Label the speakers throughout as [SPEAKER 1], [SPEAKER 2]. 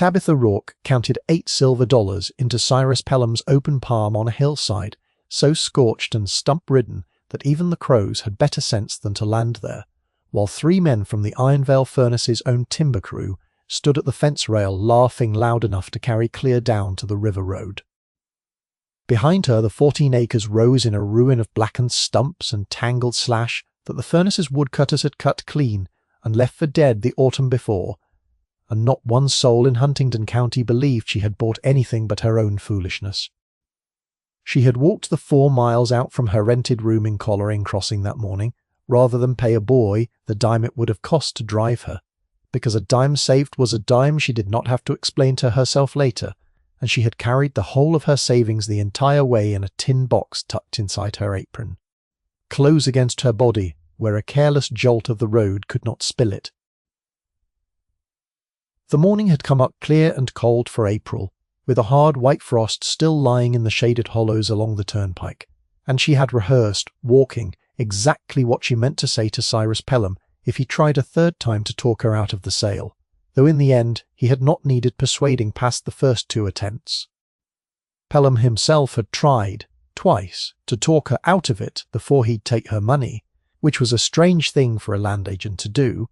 [SPEAKER 1] Tabitha Rourke counted $8 into Cyrus Pelham's open palm on a hillside, so scorched and stump-ridden that even the crows had better sense than to land there, while 3 men from the Ironvale Furnace's own timber crew stood at the fence rail laughing loud enough to carry clear down to the river road. Behind her the 14 acres rose in a ruin of blackened stumps and tangled slash that the furnace's woodcutters had cut clean and left for dead the autumn before, and not one soul in Huntingdon County believed she had bought anything but her own foolishness. She had walked the 4 miles out from her rented room in Collier Crossing that morning, rather than pay a boy the dime it would have cost to drive her, because a dime saved was a dime she did not have to explain to herself later, and she had carried the whole of her savings the entire way in a tin box tucked inside her apron, close against her body where a careless jolt of the road could not spill it. The morning had come up clear and cold for April, with a hard white frost still lying in the shaded hollows along the turnpike, and she had rehearsed, walking, exactly what she meant to say to Cyrus Pelham if he tried a 3rd time to talk her out of the sale, though in the end he had not needed persuading past the first 2 attempts. Pelham himself had tried, twice, to talk her out of it before he'd take her money, which was a strange thing for a land agent to do.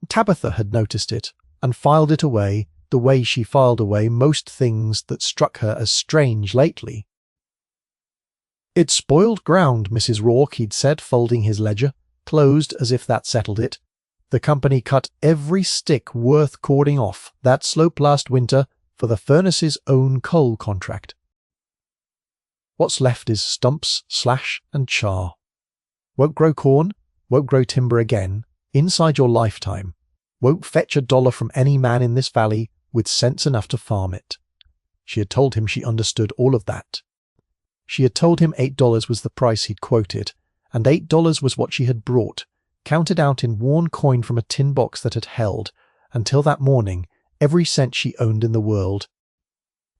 [SPEAKER 1] Tabitha had noticed it, and filed it away the way she filed away most things that struck her as strange lately. "It's spoiled ground, Mrs. Rourke," he'd said, folding his ledger, closed as if that settled it. "The company cut every stick worth cording off that slope last winter for the furnace's own coal contract. What's left is stumps, slash, and char. Won't grow corn, won't grow timber again, inside your lifetime. Won't fetch $1 from any man in this valley with sense enough to farm it." She had told him she understood all of that. She had told him $8 was the price he'd quoted, and $8 was what she had brought, counted out in worn coin from a tin box that had held, until that morning, every cent she owned in the world.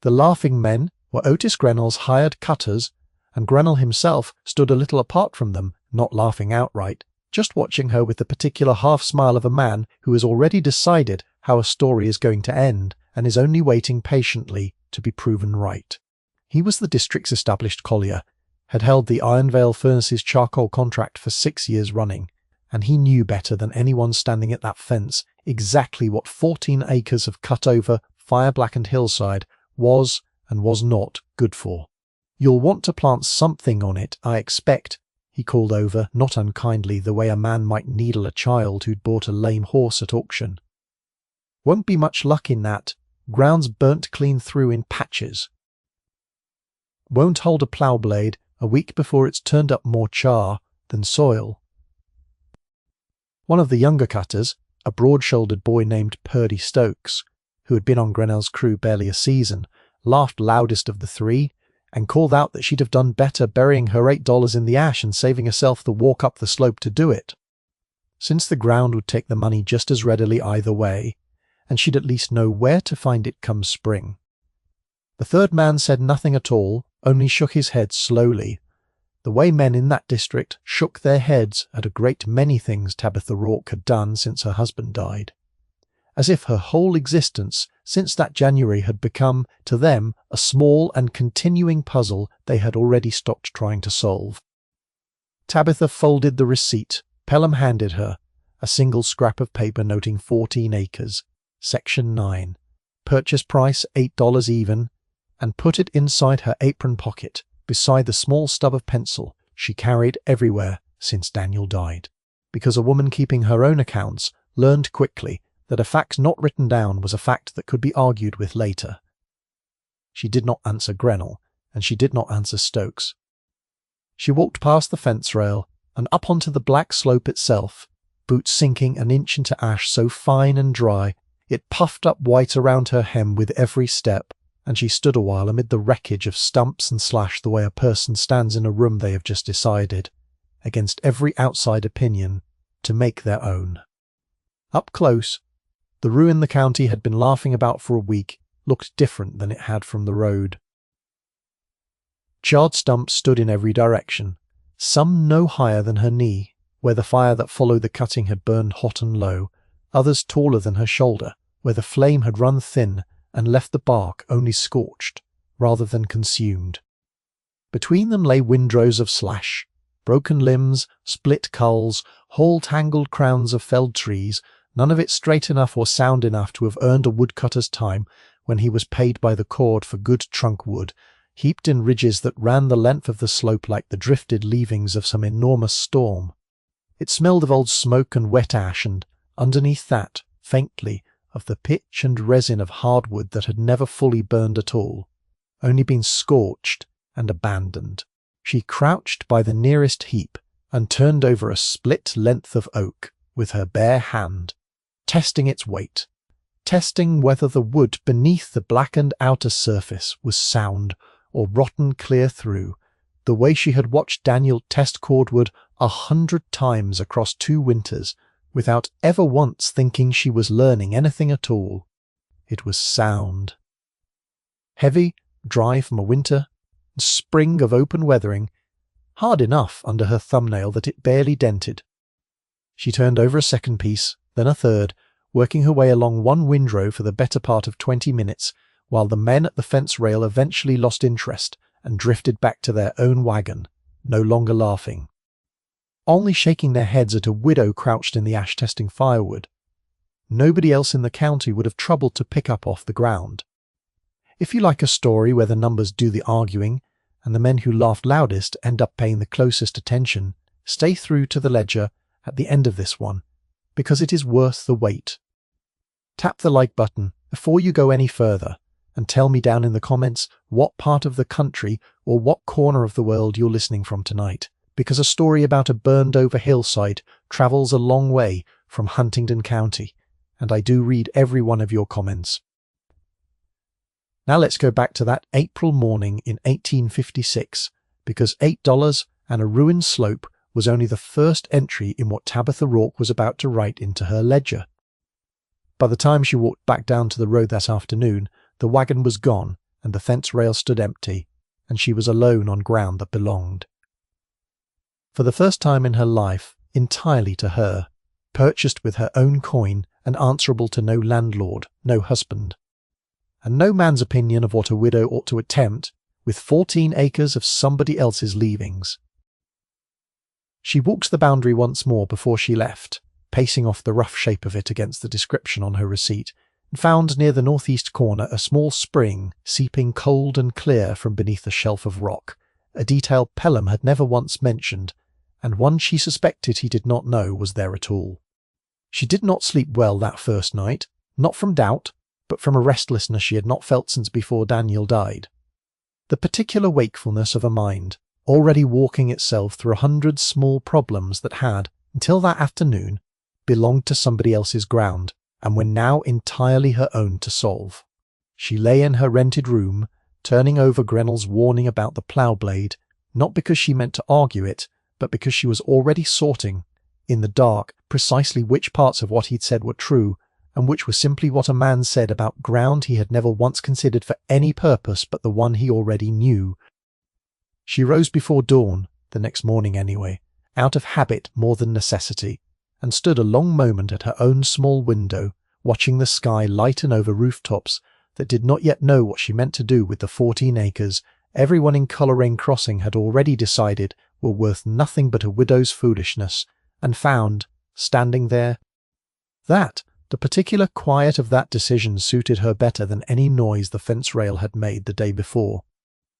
[SPEAKER 1] The laughing men were Otis Grenell's hired cutters, and Grenell himself stood a little apart from them, not laughing outright, just watching her with the particular half-smile of a man who has already decided how a story is going to end and is only waiting patiently to be proven right. He was the district's established collier, had held the Ironvale Furnace's charcoal contract for 6 years running, and he knew better than anyone standing at that fence exactly what 14 acres of cut-over, fire-blackened hillside was and was not good for. "You'll want to plant something on it, I expect," he called over, not unkindly, the way a man might needle a child who'd bought a lame horse at auction. "Won't be much luck in that. Ground's burnt clean through in patches. Won't hold a plough blade a week before it's turned up more char than soil." One of the younger cutters, a broad-shouldered boy named Purdy Stokes, who had been on Grenell's crew barely a season, laughed loudest of the 3, and called out that she'd have done better burying her $8 in the ash and saving herself the walk up the slope to do it, since the ground would take the money just as readily either way, and she'd at least know where to find it come spring. The 3rd man said nothing at all, only shook his head slowly, the way men in that district shook their heads at a great many things Tabitha Rourke had done since her husband died, as if her whole existence since that January had become, to them, a small and continuing puzzle they had already stopped trying to solve. Tabitha folded the receipt Pelham handed her, a single scrap of paper noting 14 acres, Section 9, purchase price $8 even, and put it inside her apron pocket, beside the small stub of pencil she carried everywhere since Daniel died, because a woman keeping her own accounts learned quickly that a fact not written down was a fact that could be argued with later. She did not answer Grenell, and she did not answer Stokes. She walked past the fence rail and up onto the black slope itself, boots sinking an inch into ash so fine and dry it puffed up white around her hem with every step, and she stood a while amid the wreckage of stumps and slash the way a person stands in a room they have just decided, against every outside opinion, to make their own. Up close, the ruin the county had been laughing about for a week looked different than it had from the road. Charred stumps stood in every direction, some no higher than her knee, where the fire that followed the cutting had burned hot and low, others taller than her shoulder, where the flame had run thin and left the bark only scorched, rather than consumed. Between them lay windrows of slash, broken limbs, split culls, whole tangled crowns of felled trees, none of it straight enough or sound enough to have earned a woodcutter's time when he was paid by the cord for good trunk wood, heaped in ridges that ran the length of the slope like the drifted leavings of some enormous storm. It smelled of old smoke and wet ash, and underneath that, faintly, of the pitch and resin of hardwood that had never fully burned at all, only been scorched and abandoned. She crouched by the nearest heap and turned over a split length of oak with her bare hand, testing its weight, testing whether the wood beneath the blackened outer surface was sound or rotten clear through, the way she had watched Daniel test cordwood 100 times across 2 winters, without ever once thinking she was learning anything at all. It was sound. Heavy, dry from a winter, and spring of open weathering, hard enough under her thumbnail that it barely dented. She turned over a second piece, then a third, working her way along one windrow for the better part of 20 minutes, while the men at the fence rail eventually lost interest and drifted back to their own wagon, no longer laughing, only shaking their heads at a widow crouched in the ash testing firewood. Nobody else in the county would have troubled to pick up off the ground. If you like a story where the numbers do the arguing, and the men who laughed loudest end up paying the closest attention, stay through to the ledger at the end of this one, because it is worth the wait. Tap the like button before you go any further, and tell me down in the comments what part of the country or what corner of the world you're listening from tonight, because a story about a burned-over hillside travels a long way from Huntingdon County, and I do read every one of your comments. Now let's go back to that April morning in 1856, because $8 and a ruined slope was only the first entry in what Tabitha Rourke was about to write into her ledger. By the time she walked back down to the road that afternoon, the wagon was gone and the fence rail stood empty, and she was alone on ground that belonged. For the first time in her life, entirely to her, purchased with her own coin and answerable to no landlord, no husband, and no man's opinion of what a widow ought to attempt with 14 acres of somebody else's leavings. She walked the boundary once more before she left, pacing off the rough shape of it against the description on her receipt, and found near the northeast corner a small spring seeping cold and clear from beneath a shelf of rock, a detail Pelham had never once mentioned, and one she suspected he did not know was there at all. She did not sleep well that first night, not from doubt, but from a restlessness she had not felt since before Daniel died. The particular wakefulness of a mind, already walking itself through 100 small problems that had, until that afternoon, belonged to somebody else's ground, and were now entirely her own to solve. She lay in her rented room, turning over Grenell's warning about the plough blade, not because she meant to argue it, but because she was already sorting, in the dark, precisely which parts of what he'd said were true, and which were simply what a man said about ground he had never once considered for any purpose but the one he already knew. She rose before dawn, the next morning anyway, out of habit more than necessity, and stood a long moment at her own small window, watching the sky lighten over rooftops that did not yet know what she meant to do with the 14 acres everyone in Coleraine Crossing had already decided were worth nothing but a widow's foolishness, and found, standing there, that the particular quiet of that decision suited her better than any noise the fence rail had made the day before.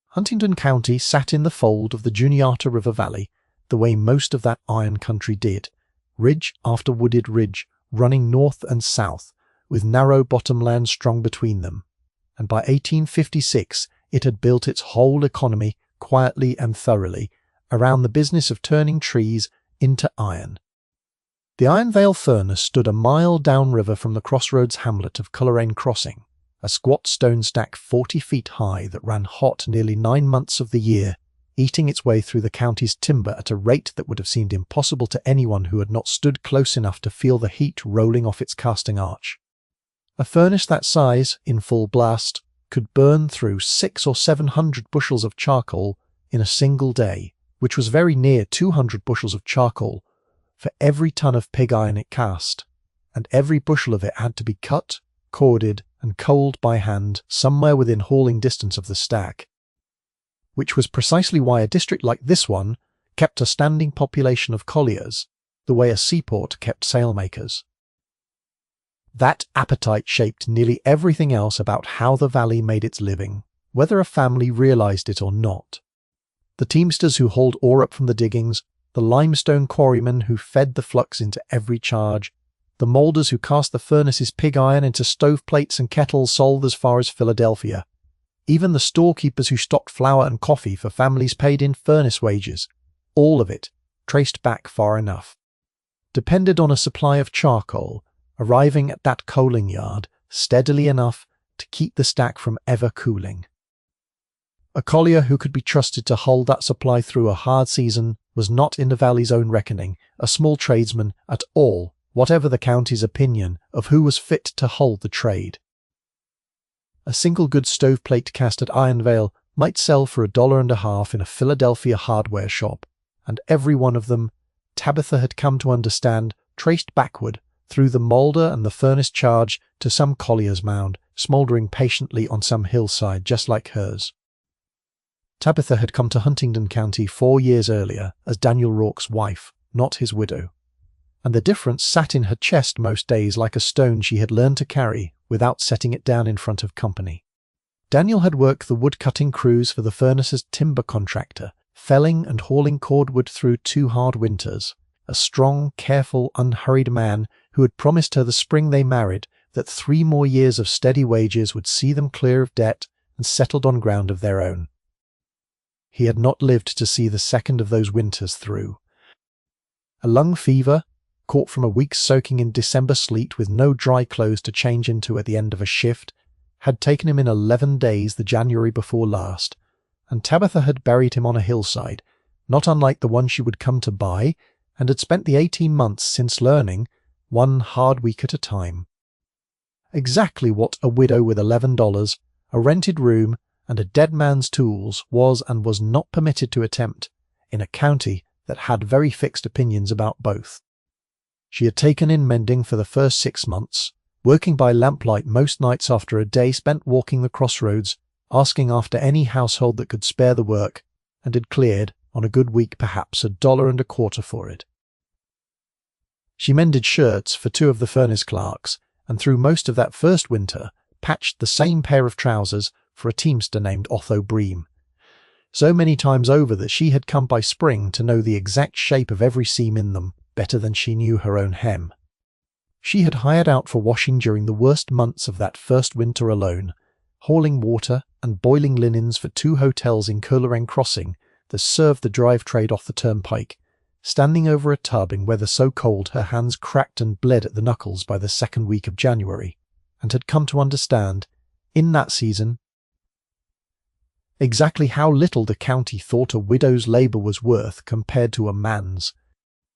[SPEAKER 1] Huntingdon County sat in the fold of the Juniata River Valley, the way most of that iron country did, ridge after wooded ridge running north and south, with narrow bottomland strung between them, and by 1856 it had built its whole economy quietly and thoroughly around the business of turning trees into iron. The Iron Vale furnace stood a mile downriver from the crossroads hamlet of Coleraine Crossing, a squat stone stack 40 feet high that ran hot nearly 9 months of the year, eating its way through the county's timber at a rate that would have seemed impossible to anyone who had not stood close enough to feel the heat rolling off its casting arch. A furnace that size, in full blast, could burn through 600 or 700 bushels of charcoal in a single day, which was very near 200 bushels of charcoal for every ton of pig iron it cast, and every bushel of it had to be cut, corded, and coaled by hand somewhere within hauling distance of the stack, which was precisely why a district like this one kept a standing population of colliers, the way a seaport kept sailmakers. That appetite shaped nearly everything else about how the valley made its living, whether a family realized it or not. The teamsters who hauled ore up from the diggings, the limestone quarrymen who fed the flux into every charge, the moulders who cast the furnace's pig iron into stoveplates and kettles sold as far as Philadelphia, even the storekeepers who stocked flour and coffee for families paid in furnace wages, all of it, traced back far enough, depended on a supply of charcoal arriving at that coaling yard steadily enough to keep the stack from ever cooling. A collier who could be trusted to hold that supply through a hard season was not, in the valley's own reckoning, a small tradesman at all, whatever the county's opinion of who was fit to hold the trade. A single good stoveplate cast at Ironvale might sell for $1.50 in a Philadelphia hardware shop, and every one of them, Tabitha had come to understand, traced backward through the moulder and the furnace charge to some collier's mound, smouldering patiently on some hillside just like hers. Tabitha had come to Huntingdon County 4 years earlier as Daniel Rourke's wife, not his widow, and the difference sat in her chest most days like a stone she had learned to carry without setting it down in front of company. Daniel had worked the wood-cutting crews for the furnace's timber contractor, felling and hauling cordwood through 2 hard winters, a strong, careful, unhurried man who had promised her the spring they married that 3 more years of steady wages would see them clear of debt and settled on ground of their own. He had not lived to see the second of those winters through. A lung fever, caught from a week's soaking in December sleet with no dry clothes to change into at the end of a shift, had taken him in 11 days the January before last, and Tabitha had buried him on a hillside, not unlike the one she would come to buy, and had spent the 18 months since learning, 1 hard week at a time. Exactly what a widow with $11, a rented room, and a dead man's tools was and was not permitted to attempt, in a county that had very fixed opinions about both. She had taken in mending for the first 6 months, working by lamplight most nights after a day spent walking the crossroads, asking after any household that could spare the work, and had cleared, on a good week perhaps, $1.25 for it. She mended shirts for 2 of the furnace clerks, and through most of that first winter patched the same pair of trousers for a teamster named Otho Bream, so many times over that she had come by spring to know the exact shape of every seam in them better than she knew her own hem. She had hired out for washing during the worst months of that first winter alone, hauling water and boiling linens for 2 hotels in Collier Crossing that served the drive trade off the turnpike, standing over a tub in weather so cold her hands cracked and bled at the knuckles by the 2nd week of January, and had come to understand, in that season, exactly how little the county thought a widow's labour was worth compared to a man's.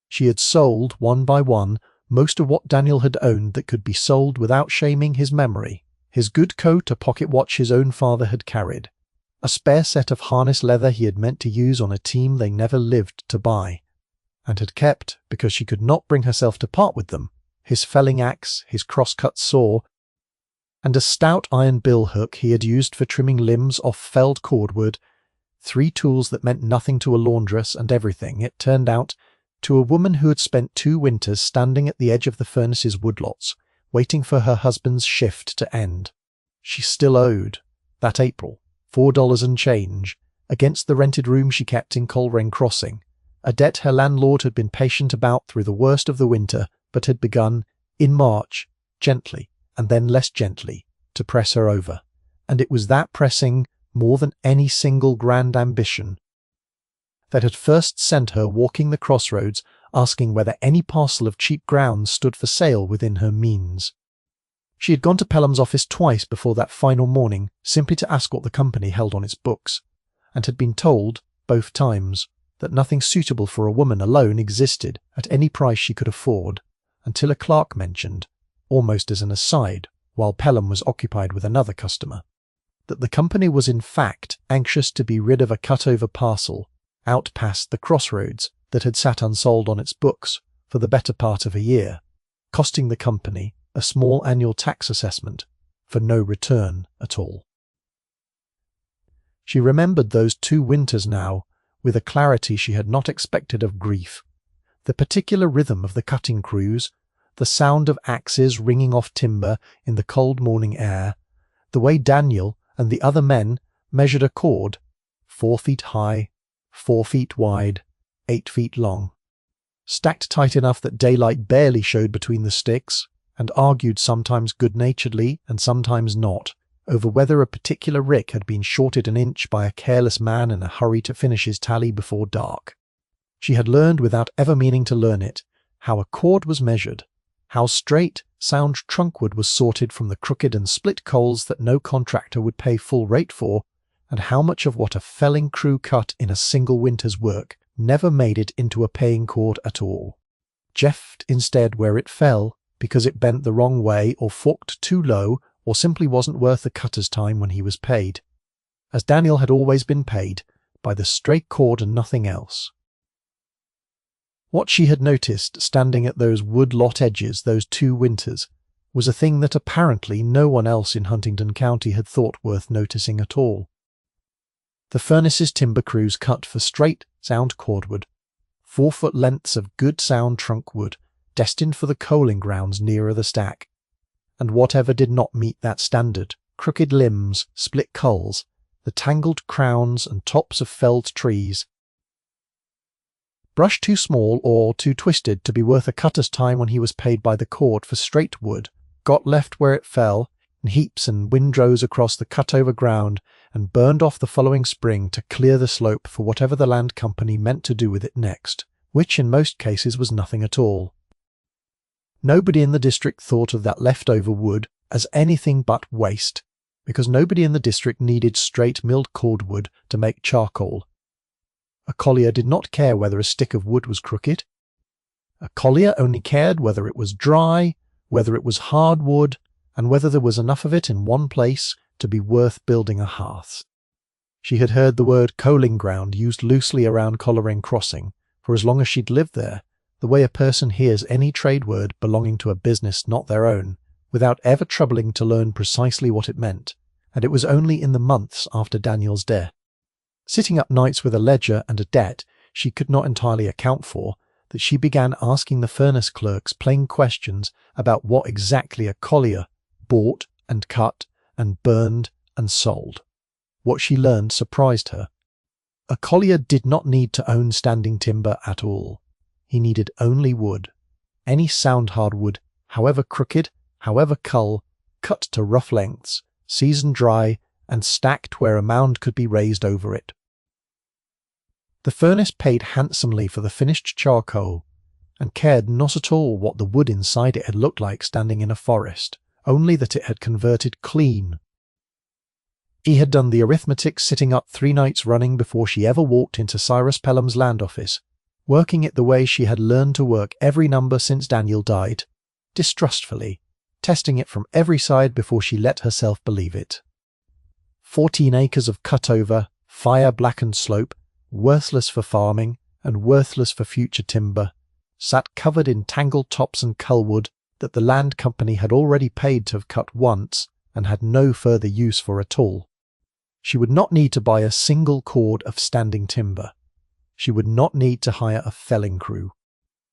[SPEAKER 1] She had sold, one by one, most of what Daniel had owned that could be sold without shaming his memory, his good coat, a pocket watch his own father had carried, a spare set of harness leather he had meant to use on a team they never lived to buy, and had kept, because she could not bring herself to part with them, his felling axe, his cross-cut saw, and a stout iron bill-hook he had used for trimming limbs off felled cordwood, 3 tools that meant nothing to a laundress and everything, it turned out, to a woman who had spent 2 winters standing at the edge of the furnace's woodlots, waiting for her husband's shift to end. She still owed, that April, $4 and change, against the rented room she kept in Coleraine Crossing, a debt her landlord had been patient about through the worst of the winter, but had begun, in March, gently, and then less gently, to press her over, and it was that pressing, more than any single grand ambition, that had first sent her walking the crossroads asking whether any parcel of cheap ground stood for sale within her means. She had gone to Pelham's office twice before that final morning simply to ask what the company held on its books, and had been told, both times, that nothing suitable for a woman alone existed at any price she could afford, until a clerk mentioned, almost as an aside, while Pelham was occupied with another customer, that the company was in fact anxious to be rid of a cut-over parcel out past the crossroads that had sat unsold on its books for the better part of a year, costing the company a small annual tax assessment, for no return at all. She remembered those 2 winters now with a clarity she had not expected of grief. The particular rhythm of the cutting crews, the sound of axes ringing off timber in the cold morning air, the way Daniel and the other men measured a cord, 4 feet high, 4 feet wide, 8 feet long, stacked tight enough that daylight barely showed between the sticks, and argued sometimes good-naturedly and sometimes not, over whether a particular rick had been shorted an inch by a careless man in a hurry to finish his tally before dark. She had learned without ever meaning to learn it, how a cord was measured, how straight, sound trunkwood was sorted from the crooked and split coals that no contractor would pay full rate for, and how much of what a felling crew cut in a single winter's work never made it into a paying cord at all. Jeffed instead where it fell, because it bent the wrong way or forked too low or simply wasn't worth the cutter's time when he was paid, as Daniel had always been paid, by the straight cord and nothing else. What she had noticed standing at those wood lot edges those 2 winters was a thing that apparently no one else in Huntingdon County had thought worth noticing at all. The furnace's timber crews cut for straight, sound cordwood, 4-foot lengths of good sound trunkwood, destined for the coaling grounds nearer the stack, and whatever did not meet that standard, crooked limbs, split culls, the tangled crowns and tops of felled trees, brush too small or too twisted to be worth a cutter's time when he was paid by the cord for straight wood, got left where it fell, in heaps and windrows across the cut-over ground, and burned off the following spring to clear the slope for whatever the land company meant to do with it next, which in most cases was nothing at all. Nobody in the district thought of that leftover wood as anything but waste, because nobody in the district needed straight milled cordwood to make charcoal. A collier did not care whether a stick of wood was crooked. A collier only cared whether it was dry, whether it was hard wood, and whether there was enough of it in one place to be worth building a hearth. She had heard the word coaling ground used loosely around Coleraine Crossing for as long as she'd lived there, the way a person hears any trade word belonging to a business not their own, without ever troubling to learn precisely what it meant, and it was only in the months after Daniel's death, sitting up nights with a ledger and a debt she could not entirely account for, that she began asking the furnace clerks plain questions about what exactly a collier bought and cut and burned and sold. What she learned surprised her. A collier did not need to own standing timber at all. He needed only wood. Any sound hardwood, however crooked, however cull, cut to rough lengths, seasoned dry, and stacked where a mound could be raised over it. The furnace paid handsomely for the finished charcoal, and cared not at all what the wood inside it had looked like standing in a forest, only that it had converted clean. He had done the arithmetic sitting up 3 nights running before she ever walked into Cyrus Pelham's land office, working it the way she had learned to work every number since Daniel died, distrustfully, testing it from every side before she let herself believe it. 14 acres of cut-over, fire-blackened slope, worthless for farming and worthless for future timber, sat covered in tangled tops and cullwood that the land company had already paid to have cut once and had no further use for at all. She would not need to buy a single cord of standing timber. She would not need to hire a felling crew.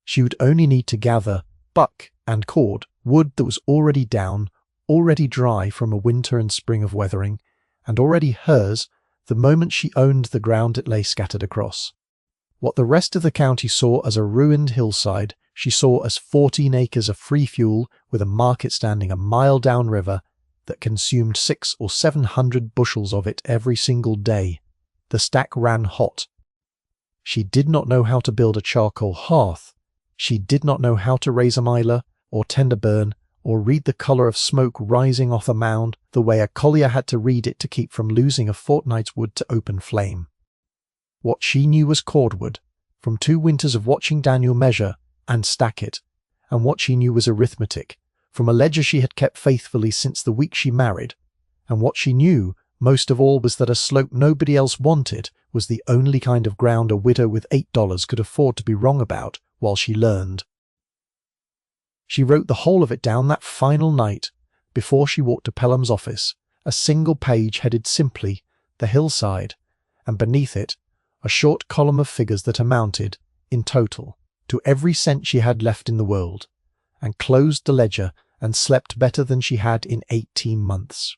[SPEAKER 1] She would only need to gather, buck and cord wood that was already down, already dry from a winter and spring of weathering, and already hers the moment she owned the ground it lay scattered across. What the rest of the county saw as a ruined hillside, she saw as 14 acres of free fuel with a market standing a mile downriver that consumed 600 or 700 bushels of it every single day. The stack ran hot. She did not know how to build a charcoal hearth. She did not know how to raise a miler, or tender burn, or read the colour of smoke rising off a mound the way a collier had to read it to keep from losing a fortnight's wood to open flame. What she knew was cordwood, from 2 winters of watching Daniel measure and stack it, and what she knew was arithmetic, from a ledger she had kept faithfully since the week she married, and what she knew most of all was that a slope nobody else wanted was the only kind of ground a widow with $8 could afford to be wrong about while she learned. She wrote the whole of it down that final night before she walked to Pelham's office, a single page headed simply "The Hillside," and beneath it a short column of figures that amounted, in total, to every cent she had left in the world, and closed the ledger and slept better than she had in 18 months.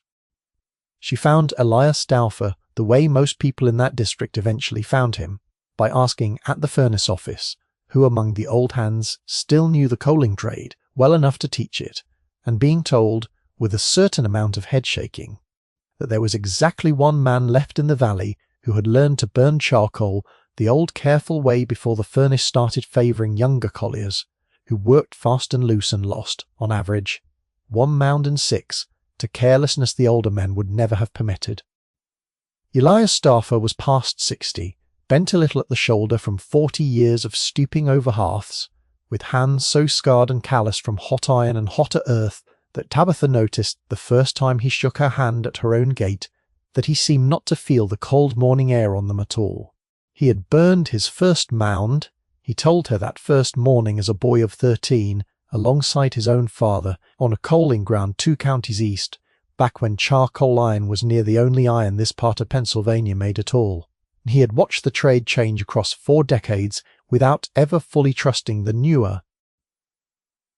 [SPEAKER 1] She found Elias Stauffer the way most people in that district eventually found him, by asking at the furnace office who among the old hands still knew the coaling trade well enough to teach it, and being told, with a certain amount of head shaking, that there was exactly one man left in the valley who had learned to burn charcoal the old careful way before the furnace started favouring younger colliers, who worked fast and loose and lost, on average, 1 mound and 6 to carelessness the older men would never have permitted. Elias Stauffer was past 60, bent a little at the shoulder from 40 years of stooping over hearths, with hands so scarred and calloused from hot iron and hotter earth that Tabitha noticed the first time he shook her hand at her own gate that he seemed not to feel the cold morning air on them at all. He had burned his first mound, he told her that first morning as a boy of 13, alongside his own father, on a coaling ground 2 counties east, back when charcoal iron was near the only iron this part of Pennsylvania made at all. He had watched the trade change across 4 decades without ever fully trusting the newer,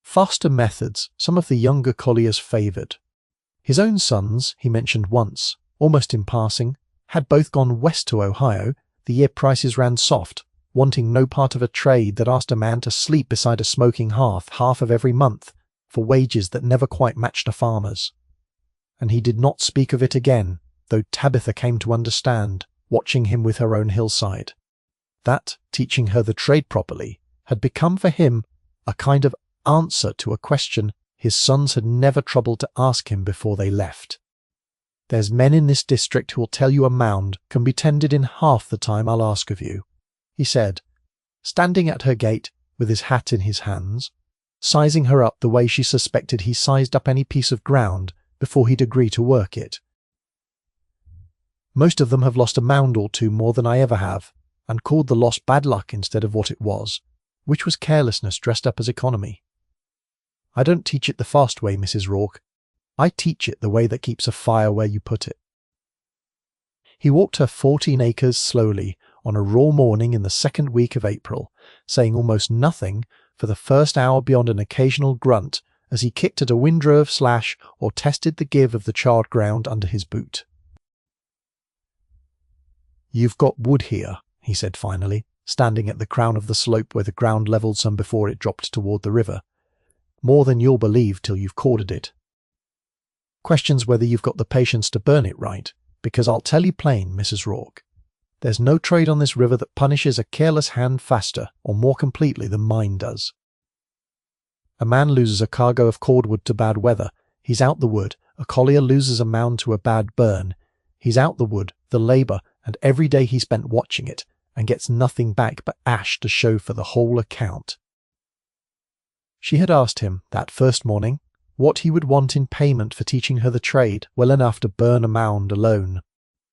[SPEAKER 1] faster methods some of the younger colliers favoured. His own sons, he mentioned once, almost in passing, had both gone west to Ohio the year prices ran soft, wanting no part of a trade that asked a man to sleep beside a smoking hearth half of every month for wages that never quite matched a farmer's. And he did not speak of it again, though Tabitha came to understand, watching him with her own hillside. That, teaching her the trade properly, had become for him a kind of answer to a question his sons had never troubled to ask him before they left. "There's men in this district who will tell you a mound can be tended in half the time I'll ask of you," he said, standing at her gate with his hat in his hands, sizing her up the way she suspected he sized up any piece of ground before he'd agree to work it. "Most of them have lost a mound or 2 more than I ever have, and called the loss bad luck instead of what it was, which was carelessness dressed up as economy. I don't teach it the fast way, Mrs. Rourke. I teach it the way that keeps a fire where you put it." He walked her 14 acres slowly on a raw morning in the 2nd week of April, saying almost nothing for the first hour beyond an occasional grunt as he kicked at a windrow slash or tested the give of the charred ground under his boot. "You've got wood here," he said finally, standing at the crown of the slope where the ground levelled some before it dropped toward the river. "More than you'll believe till you've corded it. Questions whether you've got the patience to burn it right, because I'll tell you plain, Mrs. Rourke, there's no trade on this river that punishes a careless hand faster or more completely than mine does. A man loses a cargo of cordwood to bad weather, he's out the wood. A collier loses a mound to a bad burn, he's out the wood, the labour, and every day he spent watching it, and gets nothing back but ash to show for the whole account." She had asked him, that first morning, what he would want in payment for teaching her the trade well enough to burn a mound alone.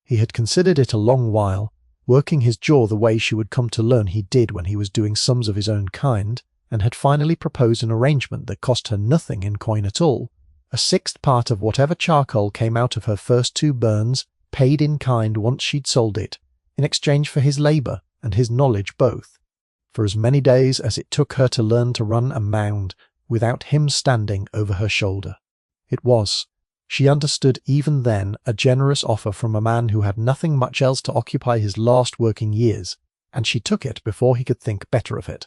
[SPEAKER 1] He had considered it a long while, working his jaw the way she would come to learn he did when he was doing sums of his own kind, and had finally proposed an arrangement that cost her nothing in coin at all, a 6th part of whatever charcoal came out of her first 2 burns, paid in kind once she'd sold it, in exchange for his labour and his knowledge both, for as many days as it took her to learn to run a mound without him standing over her shoulder. It was, she understood even then, a generous offer from a man who had nothing much else to occupy his last working years, and she took it before he could think better of it.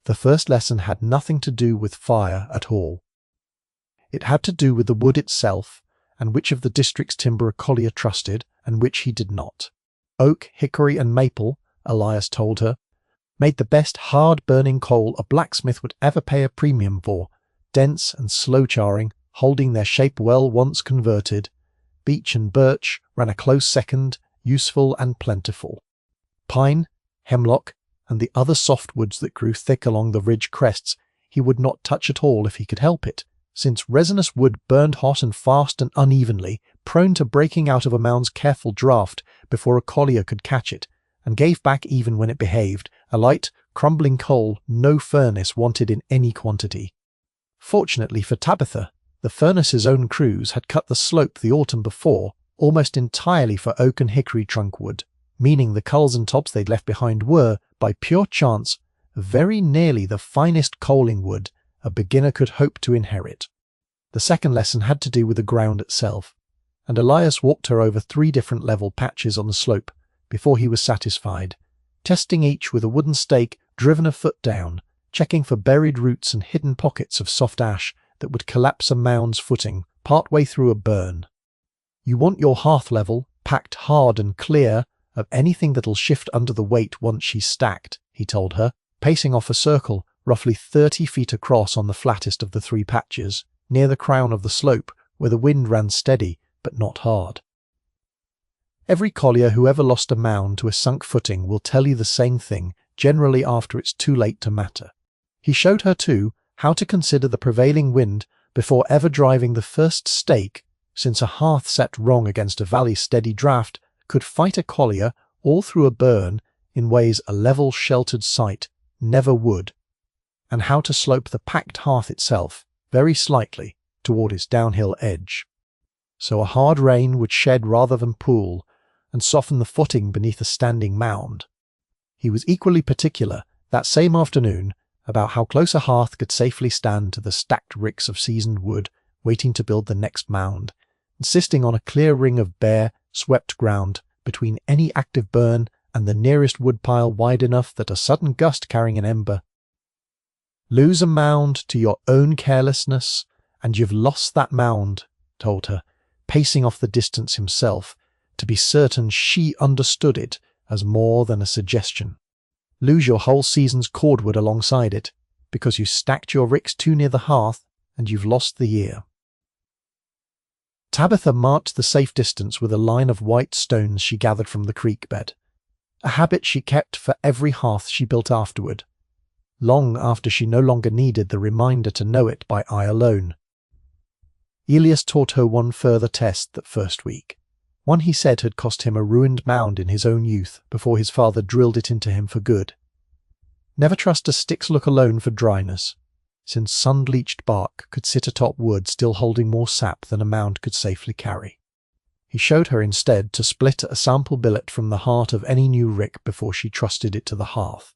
[SPEAKER 1] The first lesson had nothing to do with fire at all. It had to do with the wood itself, and which of the district's timber a collier trusted, and which he did not. Oak, hickory, and maple, Elias told her, made the best hard-burning coal a blacksmith would ever pay a premium for, dense and slow-charring, holding their shape well once converted. Beech and birch ran a close second, useful and plentiful. Pine, hemlock, and the other softwoods that grew thick along the ridge crests he would not touch at all if he could help it, since resinous wood burned hot and fast and unevenly, prone to breaking out of a mound's careful draught before a collier could catch it, and gave back even when it behaved, a light, crumbling coal no furnace wanted in any quantity. Fortunately for Tabitha, the furnace's own crews had cut the slope the autumn before almost entirely for oak and hickory trunk wood, meaning the culls and tops they'd left behind were, by pure chance, very nearly the finest coaling wood a beginner could hope to inherit. The second lesson had to do with the ground itself, and Elias walked her over 3 different level patches on the slope before he was satisfied, testing each with a wooden stake driven a foot down, checking for buried roots and hidden pockets of soft ash that would collapse a mound's footing partway through a burn. You want your hearth level packed hard and clear of anything that'll shift under the weight once she's stacked, he told her, pacing off a circle roughly 30 feet across on the flattest of the 3 patches, near the crown of the slope where the wind ran steady but not hard. Every collier who ever lost a mound to a sunk footing will tell you the same thing, generally after it's too late to matter. He showed her, too, how to consider the prevailing wind before ever driving the first stake, since a hearth set wrong against a valley steady draft could fight a collier all through a burn in ways a level sheltered site never would, and how to slope the packed hearth itself very slightly toward its downhill edge, so a hard rain would shed rather than pool and soften the footing beneath a standing mound. He was equally particular that same afternoon about how close a hearth could safely stand to the stacked ricks of seasoned wood waiting to build the next mound, insisting on a clear ring of bare, swept ground between any active burn and the nearest woodpile wide enough that a sudden gust carrying an ember lose a mound to your own carelessness, and you've lost that mound, told her, pacing off the distance himself, to be certain she understood it as more than a suggestion. Lose your whole season's cordwood alongside it, because you stacked your ricks too near the hearth, and you've lost the year. Tabitha marked the safe distance with a line of white stones she gathered from the creek bed, a habit she kept for every hearth she built afterward, long after she no longer needed the reminder to know it by eye alone. Elias taught her one further test that first week, one he said had cost him a ruined mound in his own youth before his father drilled it into him for good. Never trust a stick's look alone for dryness, since sun-bleached bark could sit atop wood still holding more sap than a mound could safely carry. He showed her instead to split a sample billet from the heart of any new rick before she trusted it to the hearth,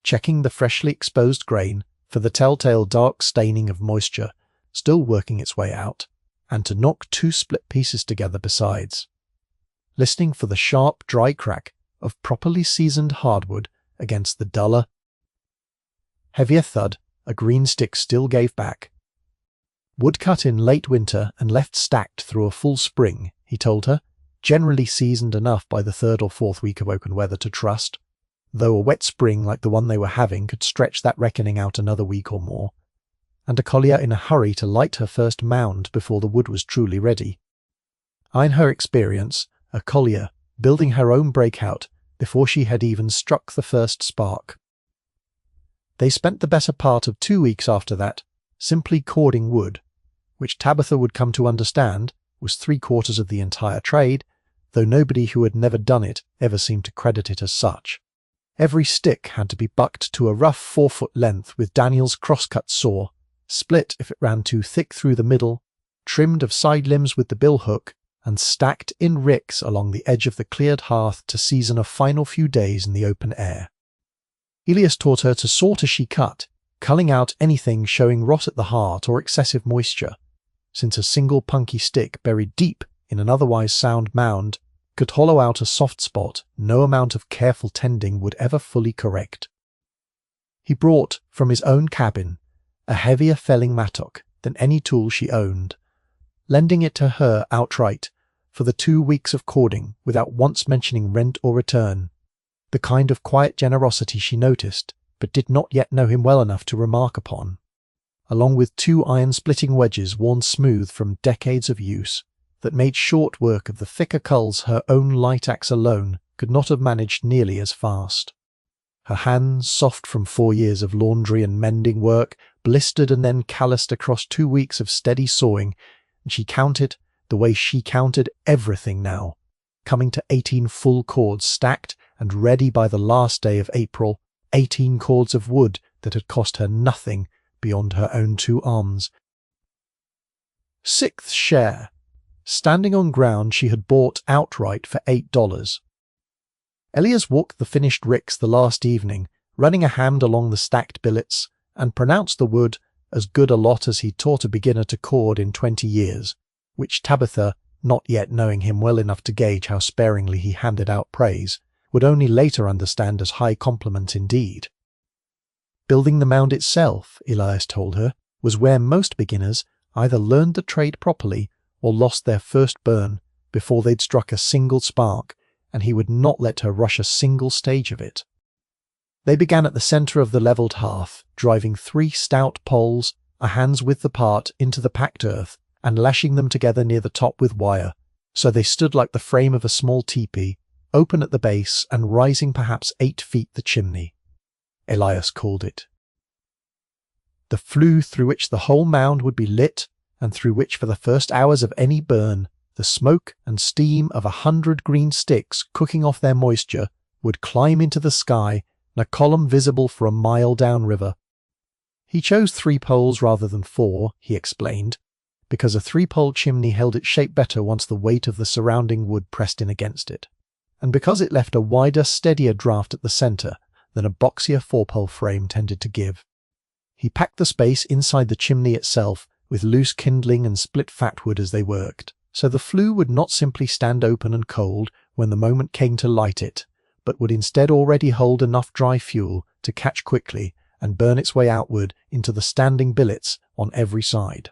[SPEAKER 1] checking the freshly exposed grain for the telltale dark staining of moisture still working its way out, and to knock 2 split pieces together besides, listening for the sharp, dry crack of properly seasoned hardwood against the duller, heavier thud a green stick still gave back. Wood cut in late winter and left stacked through a full spring, he told her, generally seasoned enough by the 3rd or 4th week of open weather to trust, though a wet spring like the one they were having could stretch that reckoning out another week or more, and a collier in a hurry to light her first mound before the wood was truly ready. In her experience, a collier building her own breakout before she had even struck the first spark. They spent the better part of 2 weeks after that simply cording wood, which Tabitha would come to understand was 3/4 of the entire trade, though nobody who had never done it ever seemed to credit it as such. Every stick had to be bucked to a rough 4-foot length with Daniel's crosscut saw, split if it ran too thick through the middle, trimmed of side limbs with the bill hook, and stacked in ricks along the edge of the cleared hearth to season a final few days in the open air. Elias taught her to sort as she cut, culling out anything showing rot at the heart or excessive moisture, since a single punky stick buried deep in an otherwise sound mound could hollow out a soft spot no amount of careful tending would ever fully correct. He brought from his own cabin a heavier felling mattock than any tool she owned, lending it to her outright for the 2 weeks of cording without once mentioning rent or return, the kind of quiet generosity she noticed but did not yet know him well enough to remark upon, along with 2 iron-splitting wedges worn smooth from decades of use that made short work of the thicker culls her own light axe alone could not have managed nearly as fast. Her hands, soft from 4 years of laundry and mending work, blistered and then calloused across 2 weeks of steady sawing, and she counted the way she counted everything now, coming to 18 full cords stacked and ready by the last day of April, 18 cords of wood that had cost her nothing beyond her own 2 arms. 6th share, standing on ground she had bought outright for $8. Elias walked the finished ricks the last evening, running a hand along the stacked billets, and pronounced the wood as good a lot as he'd taught a beginner to cord in 20 years, which Tabitha, not yet knowing him well enough to gauge how sparingly he handed out praise, would only later understand as high compliment indeed. Building the mound itself, Elias told her, was where most beginners either learned the trade properly or lost their first burn before they'd struck a single spark, and he would not let her rush a single stage of it. They began at the centre of the levelled hearth, driving 3 stout poles, a hand's width apart, into the packed earth, and lashing them together near the top with wire, so they stood like the frame of a small teepee, open at the base and rising perhaps 8 feet the chimney. Elias called it. The flue through which the whole mound would be lit, and through which for the first hours of any burn, the smoke and steam of 100 green sticks cooking off their moisture would climb into the sky in a column visible for a mile downriver. He chose 3 poles rather than 4, he explained, because a 3-pole chimney held its shape better once the weight of the surrounding wood pressed in against it, and because it left a wider, steadier draft at the centre than a boxier 4-pole frame tended to give. He packed the space inside the chimney itself with loose kindling and split fatwood as they worked, so the flue would not simply stand open and cold when the moment came to light it, but would instead already hold enough dry fuel to catch quickly and burn its way outward into the standing billets on every side.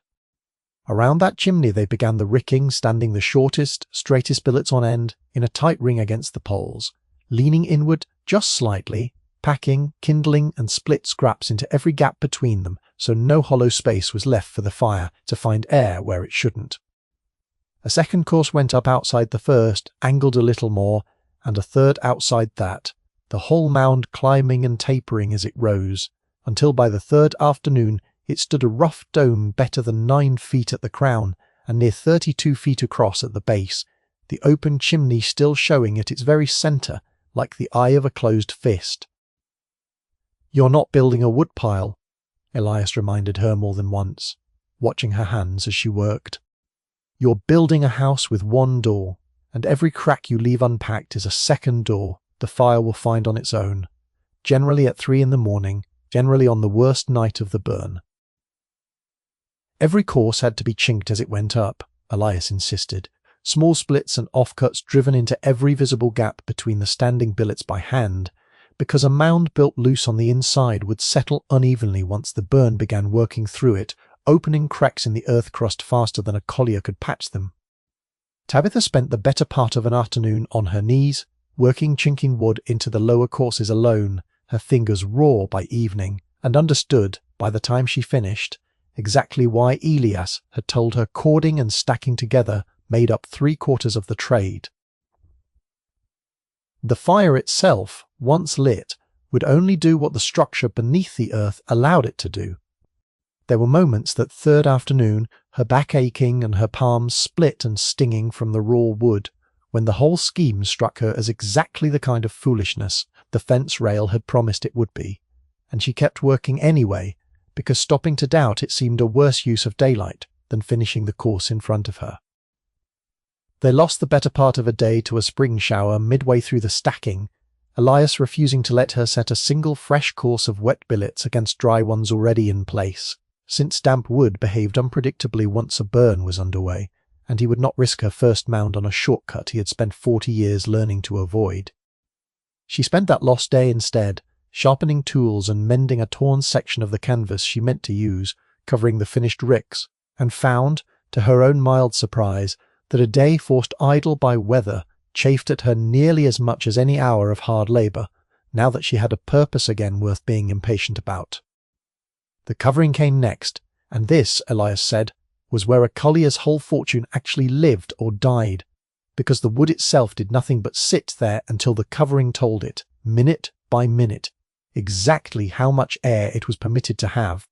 [SPEAKER 1] Around that chimney they began the ricking, standing the shortest, straightest billets on end in a tight ring against the poles, leaning inward just slightly, packing, kindling and split scraps into every gap between them so no hollow space was left for the fire to find air where it shouldn't. A second course went up outside the first, angled a little more, and a third outside that, the whole mound climbing and tapering as it rose, until by the 3rd afternoon it stood a rough dome better than 9 feet at the crown and near 32 feet across at the base, the open chimney still showing at its very centre like the eye of a closed fist. "You're not building a woodpile," Elias reminded her more than once, watching her hands as she worked. "You're building a house with 1 door, and every crack you leave unpacked is a second door the fire will find on its own, generally at 3 in the morning, generally on the worst night of the burn." Every course had to be chinked as it went up, Elias insisted, small splits and offcuts driven into every visible gap between the standing billets by hand, because a mound built loose on the inside would settle unevenly once the burn began working through it, opening cracks in the earth crust faster than a collier could patch them. Tabitha spent the better part of an afternoon on her knees, working chinking wood into the lower courses alone, her fingers raw by evening, and understood, by the time she finished, exactly why Elias had told her cording and stacking together made up 3/4 of the trade. The fire itself, once lit, would only do what the structure beneath the earth allowed it to do. There were moments that 3rd afternoon, her back aching and her palms split and stinging from the raw wood, when the whole scheme struck her as exactly the kind of foolishness the fence rail had promised it would be, and she kept working anyway, because stopping to doubt it seemed a worse use of daylight than finishing the course in front of her. They lost the better part of a day to a spring shower midway through the stacking, Elias refusing to let her set a single fresh course of wet billets against dry ones already in place, since damp wood behaved unpredictably once a burn was underway, and he would not risk her first mound on a shortcut he had spent 40 years learning to avoid. She spent that lost day instead, sharpening tools and mending a torn section of the canvas she meant to use, covering the finished ricks, and found, to her own mild surprise, that a day forced idle by weather chafed at her nearly as much as any hour of hard labour, now that she had a purpose again worth being impatient about. The covering came next, and this, Elias said, was where a collier's whole fortune actually lived or died, because the wood itself did nothing but sit there until the covering told it, minute by minute, exactly how much air it was permitted to have.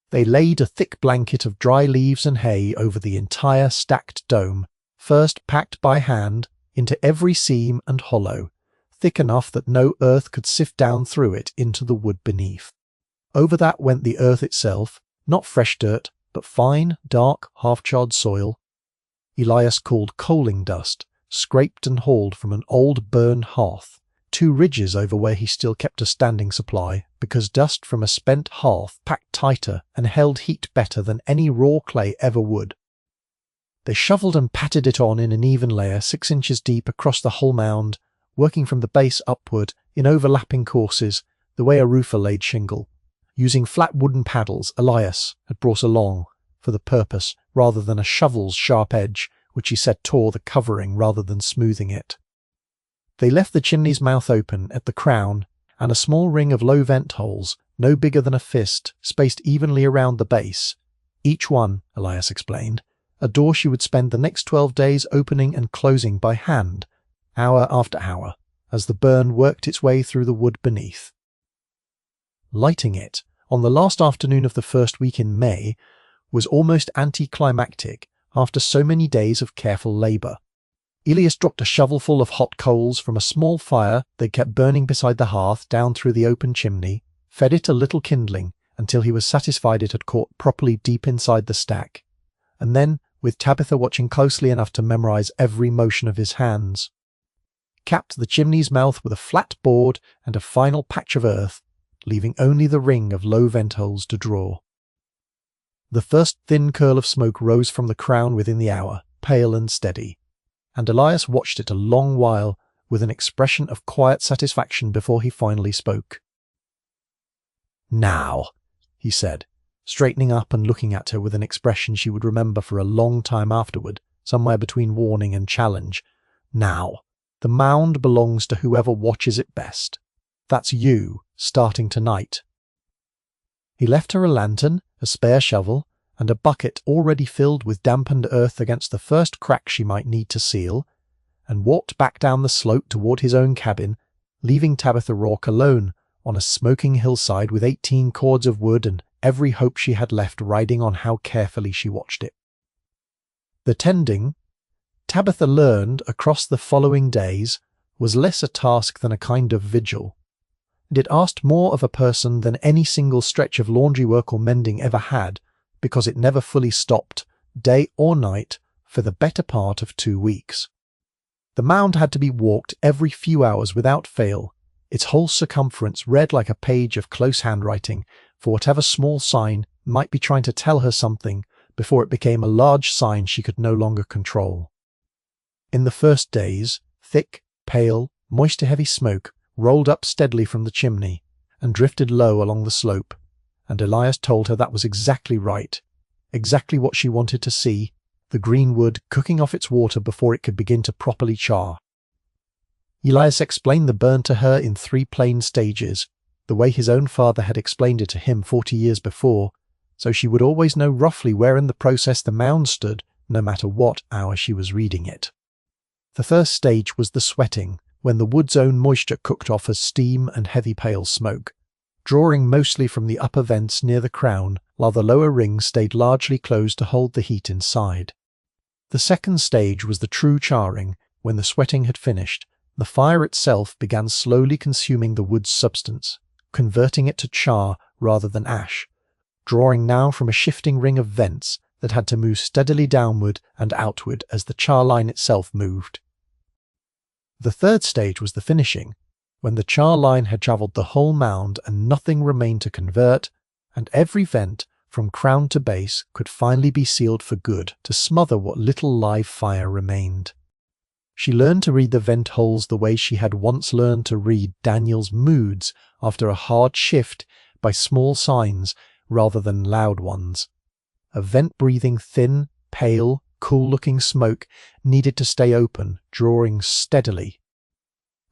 [SPEAKER 1] They laid a thick blanket of dry leaves and hay over the entire stacked dome, first packed by hand into every seam and hollow, thick enough that no earth could sift down through it into the wood beneath. Over that went the earth itself, not fresh dirt, but fine, dark, half-charred soil Elias called coaling dust, scraped and hauled from an old burned hearth, 2 ridges over where he still kept a standing supply, because dust from a spent hearth packed tighter and held heat better than any raw clay ever would. They shoveled and patted it on in an even layer 6 inches deep across the whole mound, working from the base upward in overlapping courses, the way a roofer laid shingle, using flat wooden paddles Elias had brought along for the purpose rather than a shovel's sharp edge, which he said tore the covering rather than smoothing it. They left the chimney's mouth open at the crown, and a small ring of low vent holes, no bigger than a fist, spaced evenly around the base. Each one, Elias explained, a door she would spend the next 12 days opening and closing by hand, hour after hour, as the burn worked its way through the wood beneath. Lighting it, on the last afternoon of the first week in May, was almost anticlimactic after so many days of careful labour. Elias dropped a shovelful of hot coals from a small fire they kept burning beside the hearth down through the open chimney, fed it a little kindling until he was satisfied it had caught properly deep inside the stack, and then, with Tabitha watching closely enough to memorize every motion of his hands, capped the chimney's mouth with a flat board and a final patch of earth, leaving only the ring of low vent holes to draw. The first thin curl of smoke rose from the crown within the hour, pale and steady, and Elias watched it a long while with an expression of quiet satisfaction before he finally spoke. "Now," he said, straightening up and looking at her with an expression she would remember for a long time afterward, somewhere between warning and challenge. "Now, the mound belongs to whoever watches it best. That's you, starting tonight." He left her a lantern, a spare shovel, and a bucket already filled with dampened earth against the first crack she might need to seal, and walked back down the slope toward his own cabin, leaving Tabitha Rourke alone on a smoking hillside with 18 cords of wood and every hope she had left riding on how carefully she watched it. The tending, Tabitha learned across the following days, was less a task than a kind of vigil, and it asked more of a person than any single stretch of laundry work or mending ever had, because it never fully stopped, day or night, for the better part of 2 weeks. The mound had to be walked every few hours without fail, its whole circumference read like a page of close handwriting, for whatever small sign might be trying to tell her something before it became a large sign she could no longer control. In the first days, thick, pale, moisture-heavy smoke rolled up steadily from the chimney and drifted low along the slope, and Elias told her that was exactly right, exactly what she wanted to see, the green wood cooking off its water before it could begin to properly char. Elias explained the burn to her in 3 plain stages, the way his own father had explained it to him 40 years before, so she would always know roughly where in the process the mound stood, no matter what hour she was reading it. The first stage was the sweating, when the wood's own moisture cooked off as steam and heavy pale smoke, drawing mostly from the upper vents near the crown, while the lower rings stayed largely closed to hold the heat inside. The second stage was the true charring. When the sweating had finished, the fire itself began slowly consuming the wood's substance, converting it to char rather than ash, drawing now from a shifting ring of vents that had to move steadily downward and outward as the char line itself moved. The third stage was the finishing, when the char line had travelled the whole mound and nothing remained to convert, and every vent, from crown to base, could finally be sealed for good to smother what little live fire remained. She learned to read the vent holes the way she had once learned to read Daniel's moods after a hard shift by small signs rather than loud ones. A vent breathing thin, pale, cool-looking smoke needed to stay open, drawing steadily.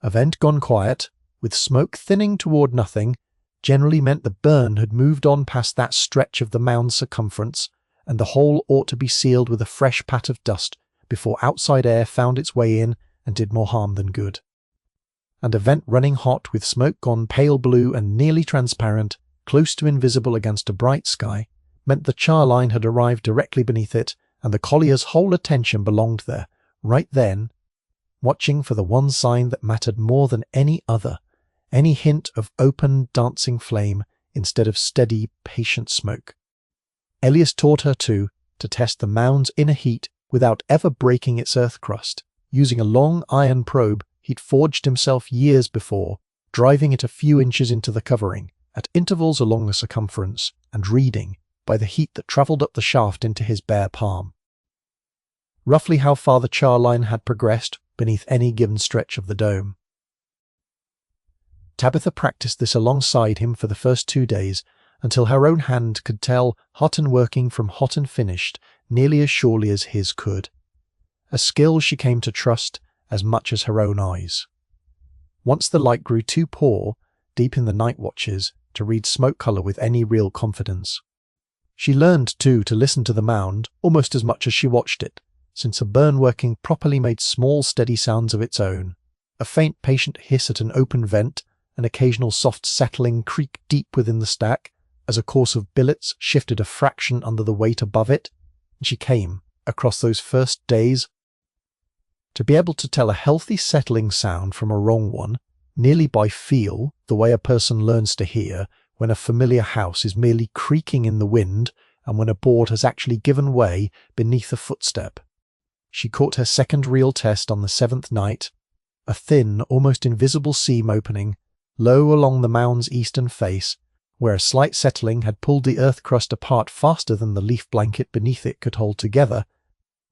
[SPEAKER 1] A vent gone quiet, with smoke thinning toward nothing, generally meant the burn had moved on past that stretch of the mound's circumference, and the hole ought to be sealed with a fresh pat of dust before outside air found its way in and did more harm than good. And a vent running hot with smoke gone pale blue and nearly transparent, close to invisible against a bright sky, meant the char line had arrived directly beneath it, and the collier's whole attention belonged there, right then, watching for the one sign that mattered more than any other, any hint of open, dancing flame instead of steady, patient smoke. Elias taught her, too, to test the mound's inner heat without ever breaking its earth crust, using a long iron probe he'd forged himself years before, driving it a few inches into the covering, at intervals along the circumference, and reading, by the heat that travelled up the shaft into his bare palm, roughly how far the char line had progressed beneath any given stretch of the dome. Tabitha practiced this alongside him for the first 2 days, until her own hand could tell hot and working from hot and finished nearly as surely as his could, a skill she came to trust as much as her own eyes. Once the light grew too poor, deep in the night watches, to read smoke colour with any real confidence. She learned, too, to listen to the mound almost as much as she watched it, since a burn working properly made small steady sounds of its own, a faint patient hiss at an open vent, an occasional soft settling creak deep within the stack, as a course of billets shifted a fraction under the weight above it, and she came, across those first days, to be able to tell a healthy settling sound from a wrong one, nearly by feel, the way a person learns to hear when a familiar house is merely creaking in the wind and when a board has actually given way beneath a footstep. She caught her second real test on the 7th night, a thin, almost invisible seam opening, low along the mound's eastern face, where a slight settling had pulled the earth crust apart faster than the leaf blanket beneath it could hold together,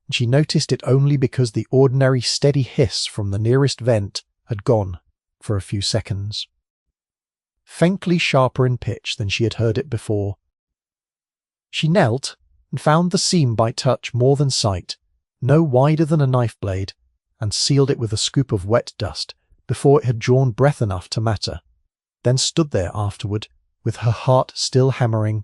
[SPEAKER 1] and she noticed it only because the ordinary steady hiss from the nearest vent had gone for a few seconds. Faintly sharper in pitch than she had heard it before. She knelt and found the seam by touch more than sight, no wider than a knife blade, and sealed it with a scoop of wet dust before it had drawn breath enough to matter, then stood there afterward, with her heart still hammering,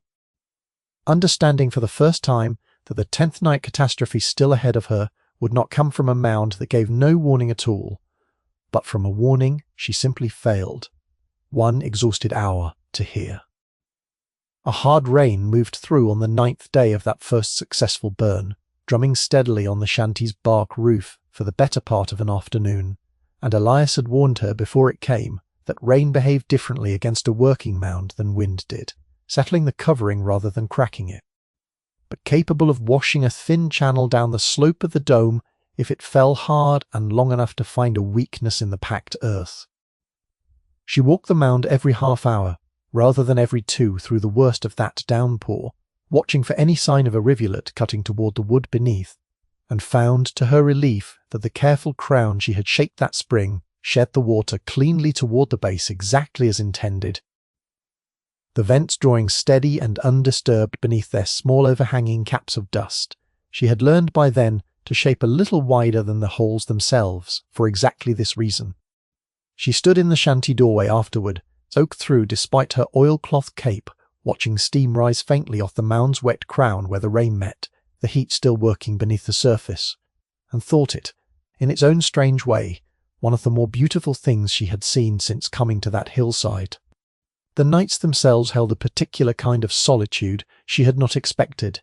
[SPEAKER 1] understanding for the first time that the 10th night catastrophe still ahead of her would not come from a mound that gave no warning at all, but from a warning she simply failed, one exhausted hour, to hear. A hard rain moved through on the 9th day of that first successful burn, drumming steadily on the shanty's bark roof for the better part of an afternoon, and Elias had warned her before it came that rain behaved differently against a working mound than wind did, settling the covering rather than cracking it, but capable of washing a thin channel down the slope of the dome if it fell hard and long enough to find a weakness in the packed earth. She walked the mound every half hour, rather than every 2 through the worst of that downpour, watching for any sign of a rivulet cutting toward the wood beneath, and found to her relief that the careful crown she had shaped that spring shed the water cleanly toward the base exactly as intended, the vents drawing steady and undisturbed beneath their small overhanging caps of dust. She had learned by then to shape a little wider than the holes themselves for exactly this reason. She stood in the shanty doorway afterward, soaked through despite her oilcloth cape, watching steam rise faintly off the mound's wet crown where the rain met, the heat still working beneath the surface, and thought it, in its own strange way, one of the more beautiful things she had seen since coming to that hillside. The nights themselves held a particular kind of solitude she had not expected,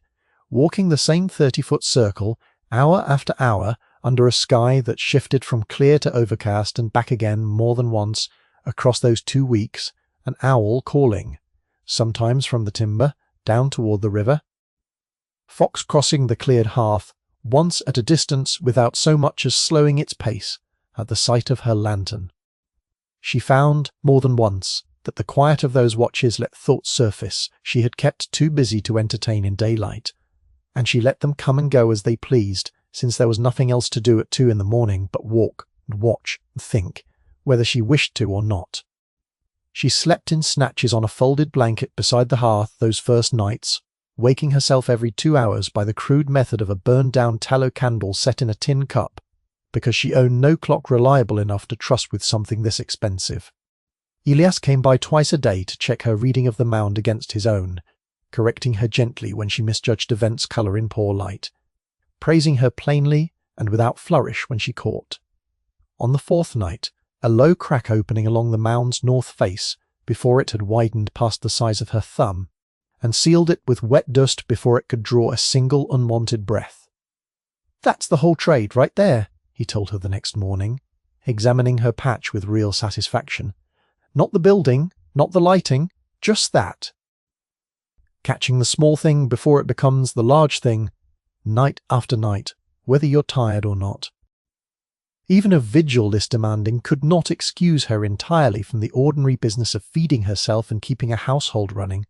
[SPEAKER 1] walking the same 30-foot circle, hour after hour, under a sky that shifted from clear to overcast and back again more than once across those 2 weeks, an owl calling, sometimes from the timber, down toward the river, fox crossing the cleared hearth, once at a distance without so much as slowing its pace, at the sight of her lantern. She found, more than once, that the quiet of those watches let thoughts surface she had kept too busy to entertain in daylight, and she let them come and go as they pleased, since there was nothing else to do at 2 in the morning but walk and watch and think, whether she wished to or not. She slept in snatches on a folded blanket beside the hearth those first nights, waking herself every 2 hours by the crude method of a burned-down tallow candle set in a tin cup, because she owned no clock reliable enough to trust with something this expensive. Elias came by twice a day to check her reading of the mound against his own, correcting her gently when she misjudged events' colour in poor light, praising her plainly and without flourish when she caught. On the 4th night, a low crack opening along the mound's north face before it had widened past the size of her thumb, and sealed it with wet dust before it could draw a single unwanted breath. "That's the whole trade right there," he told her the next morning, examining her patch with real satisfaction. "Not the building, not the lighting, Just that. Catching the small thing before it becomes the large thing, night after night, whether you're tired or not. Even a vigil this demanding could not excuse her entirely from the ordinary business of feeding herself and keeping a household running,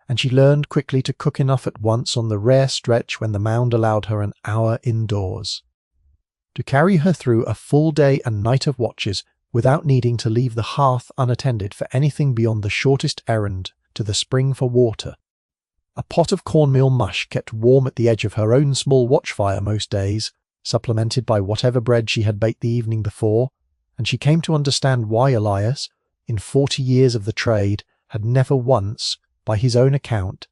[SPEAKER 1] and she learned quickly to cook enough at once on the rare stretch when the mound allowed her an hour indoors, to carry her through a full day and night of watches without needing to leave the hearth unattended for anything beyond the shortest errand to the spring for water. A pot of cornmeal mush kept warm at the edge of her own small watchfire most days, supplemented by whatever bread she had baked the evening before, and she came to understand why Elias, in 40 years of the trade, had never once, by his own account,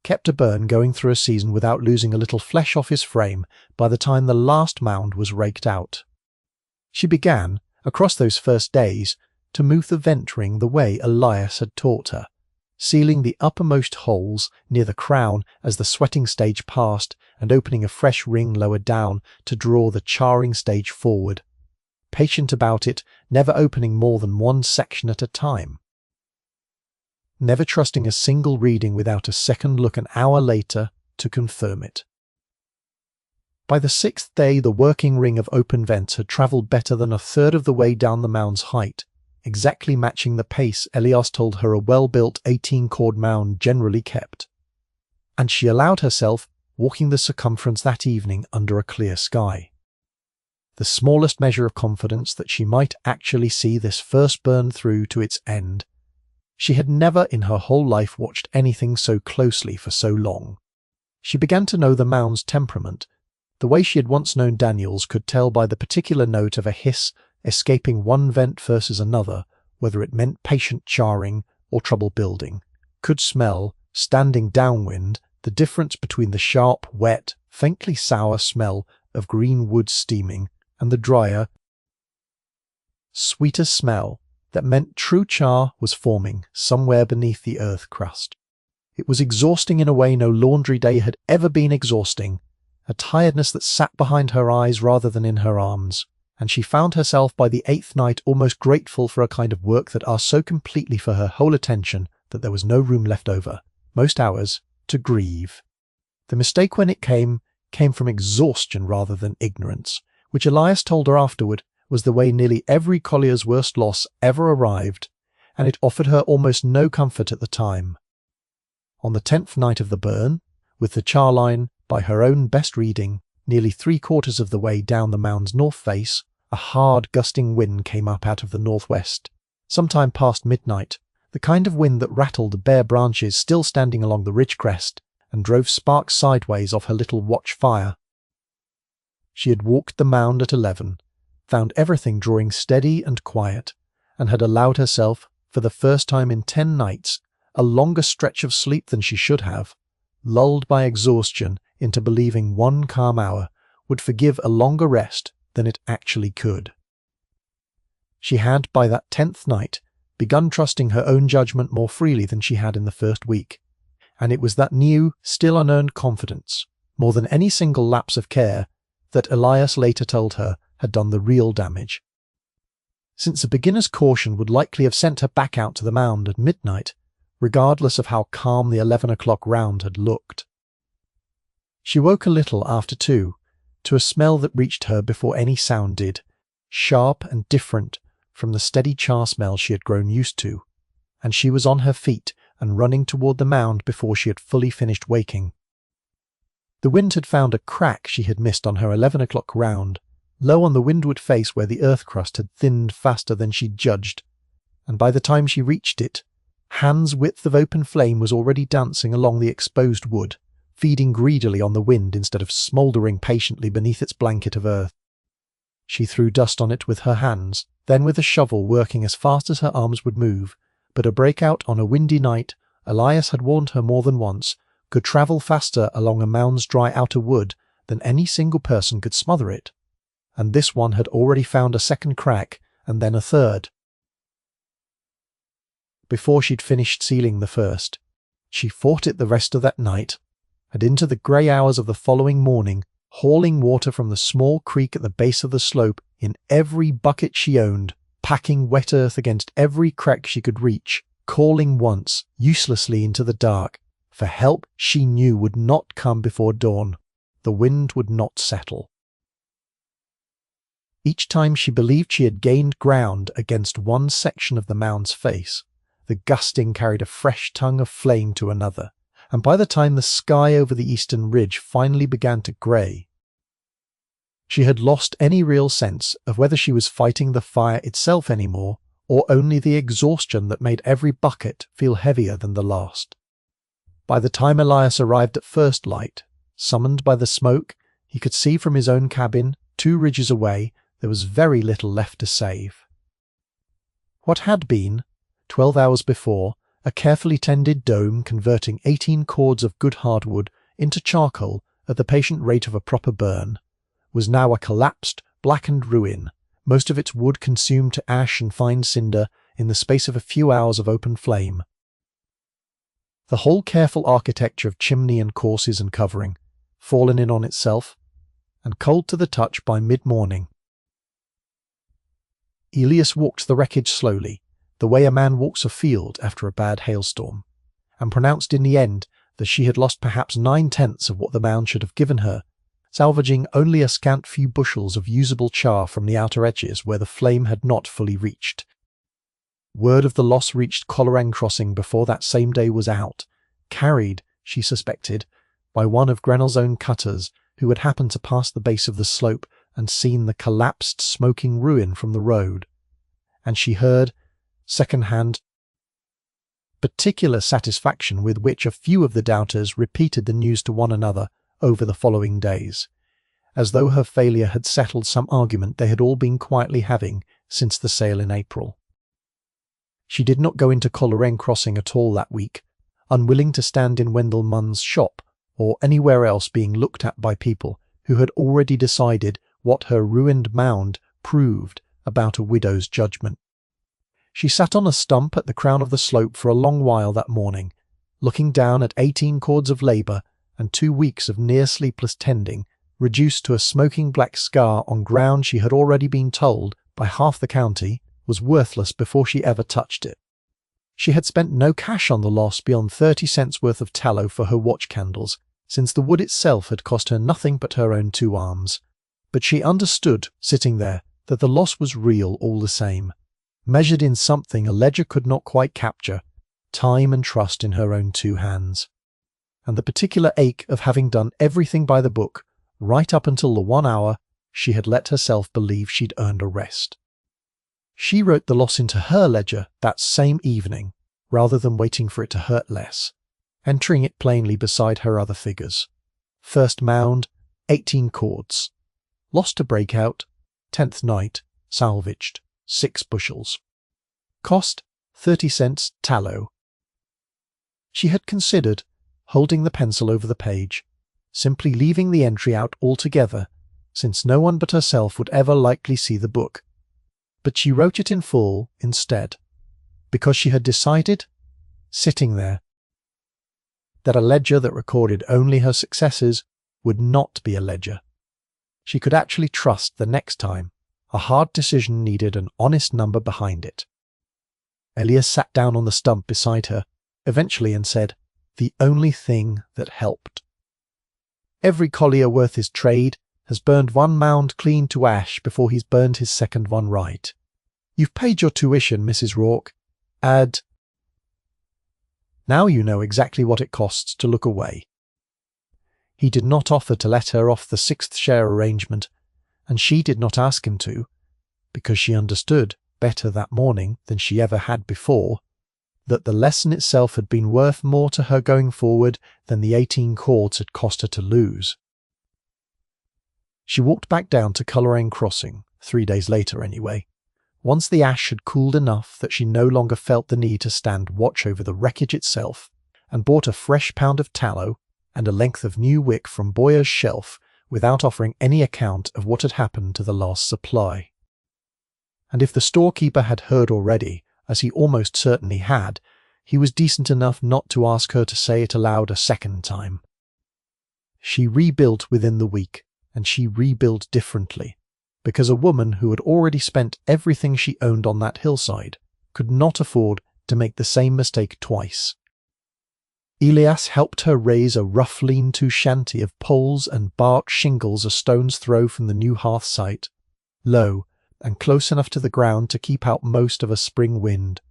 [SPEAKER 1] kept a burn going through a season without losing a little flesh off his frame by the time the last mound was raked out. She began, across those first days, to move the vent ring the way Elias had taught her, sealing the uppermost holes near the crown as the sweating stage passed and opening a fresh ring lower down to draw the charring stage forward, patient about it, never opening more than one section at a time, never trusting a single reading without a second look an hour later to confirm it. By the 6th day the working ring of open vents had travelled better than a third of the way down the mound's height, exactly matching the pace Elias told her a well-built 18-cord mound generally kept, and she allowed herself walking the circumference that evening under a clear sky. The smallest measure of confidence that she might actually see this first burn through to its end. She had never in her whole life watched anything so closely for so long. She began to know the mound's temperament, the way she had once known Daniel's could tell by the particular note of a hiss escaping one vent versus another, whether it meant patient charring or trouble building, could smell, standing downwind, the difference between the sharp, wet, faintly sour smell of green wood steaming and the drier, sweeter smell that meant true char was forming somewhere beneath the earth crust. It was exhausting in a way no laundry day had ever been exhausting, a tiredness that sat behind her eyes rather than in her arms, and she found herself by the 8th night almost grateful for a kind of work that asked so completely for her whole attention that there was no room left over, most hours, to grieve. The mistake when it came from exhaustion rather than ignorance, which Elias told her afterward was the way nearly every collier's worst loss ever arrived, and it offered her almost no comfort at the time. On the 10th night of the burn, with the char line, by her own best reading, nearly 3/4 of the way down the mound's north face, a hard gusting wind came up out of the northwest, sometime past midnight, the kind of wind that rattled the bare branches still standing along the ridge crest and drove sparks sideways off her little watch fire. She had walked the mound at 11, found everything drawing steady and quiet, and had allowed herself, for the first time in 10 nights, a longer stretch of sleep than she should have, lulled by exhaustion into believing one calm hour would forgive a longer rest than it actually could. She had, by that 10th night, begun trusting her own judgment more freely than she had in the first week, and it was that new, still unearned confidence, more than any single lapse of care, that Elias later told her had done the real damage. Since a beginner's caution would likely have sent her back out to the mound at midnight, regardless of how calm the 11 o'clock round had looked. She woke a little after 2, to a smell that reached her before any sound did, sharp and different from the steady char smell she had grown used to, and she was on her feet and running toward the mound before she had fully finished waking. The wind had found a crack she had missed on her 11 o'clock round, low on the windward face where the earth crust had thinned faster than she'd judged, and by the time she reached it, hand's width of open flame was already dancing along the exposed wood, feeding greedily on the wind instead of smouldering patiently beneath its blanket of earth. She threw dust on it with her hands, then with a shovel working as fast as her arms would move, but a breakout on a windy night, Elias had warned her more than once, could travel faster along a mound's dry outer wood than any single person could smother it, and this one had already found a second crack and then a third. Before she'd finished sealing the first, she fought it the rest of that night, and into the grey hours of the following morning, hauling water from the small creek at the base of the slope in every bucket she owned, packing wet earth against every crack she could reach, calling once, uselessly into the dark, for help she knew would not come before dawn. The wind would not settle. Each time she believed she had gained ground against one section of the mound's face, the gusting carried a fresh tongue of flame to another, and by the time the sky over the eastern ridge finally began to grey, she had lost any real sense of whether she was fighting the fire itself anymore, or only the exhaustion that made every bucket feel heavier than the last. By the time Elias arrived at first light, summoned by the smoke, he could see from his own cabin, 2 ridges away, there was very little left to save. What had been, 12 hours before, a carefully tended dome converting 18 cords of good hardwood into charcoal at the patient rate of a proper burn, was now a collapsed, blackened ruin, most of its wood consumed to ash and fine cinder in the space of a few hours of open flame. The whole careful architecture of chimney and courses and covering, fallen in on itself, and cold to the touch by mid-morning. Elias walked the wreckage slowly, the way a man walks a field after a bad hailstorm, and pronounced in the end that she had lost perhaps 9/10 of what the mound should have given her, salvaging only a scant few bushels of usable char from the outer edges where the flame had not fully reached. Word of the loss reached Collier Crossing before that same day was out, carried, she suspected, by one of Grenell's own cutters who had happened to pass the base of the slope and seen the collapsed, smoking ruin from the road. And she heard, second-hand, particular satisfaction with which a few of the doubters repeated the news to one another over the following days, as though her failure had settled some argument they had all been quietly having since the sale in April. She did not go into Collier Crossing at all that week, unwilling to stand in Wendell Munn's shop or anywhere else being looked at by people who had already decided what her ruined mound proved about a widow's judgment. She sat on a stump at the crown of the slope for a long while that morning, looking down at 18 cords of labour and 2 weeks of near sleepless tending, reduced to a smoking black scar on ground she had already been told by half the county was worthless before she ever touched it. She had spent no cash on the loss beyond 30 cents worth of tallow for her watch candles, since the wood itself had cost her nothing but her own 2 arms. But she understood, sitting there, that the loss was real all the same, measured in something a ledger could not quite capture, time and trust in her own 2 hands. And the particular ache of having done everything by the book, right up until the 1 hour she had let herself believe she'd earned a rest. She wrote the loss into her ledger that same evening, rather than waiting for it to hurt less, entering it plainly beside her other figures. First mound, 18 cords. Lost to breakout, 10th night, salvaged, 6 bushels. Cost, 30 cents tallow. She had considered, holding the pencil over the page, simply leaving the entry out altogether, since no one but herself would ever likely see the book. But she wrote it in full instead, because she had decided, sitting there, that a ledger that recorded only her successes would not be a ledger. She could actually trust the next time a hard decision needed an honest number behind it. Elias sat down on the stump beside her, eventually, and said, "The only thing that helped. Every collier worth his trade has burned one mound clean to ash before he's burned his second one right. You've paid your tuition, Mrs. Rourke. Now you know exactly what it costs to look away." He did not offer to let her off the 6th share arrangement, and she did not ask him to, because she understood, better that morning than she ever had before, that the lesson itself had been worth more to her going forward than the 18 cords had cost her to lose. She walked back down to Collier Crossing, 3 days later anyway, once the ash had cooled enough that she no longer felt the need to stand watch over the wreckage itself, and bought a fresh pound of tallow and a length of new wick from Boyer's shelf without offering any account of what had happened to the last supply. And if the storekeeper had heard already, as he almost certainly had, he was decent enough not to ask her to say it aloud a second time. She rebuilt within the week, and she rebuilt differently, because a woman who had already spent everything she owned on that hillside could not afford to make the same mistake twice. Elias helped her raise a rough lean-to shanty of poles and bark shingles a stone's throw from the new hearth site, low and close enough to the ground to keep out most of a spring wind.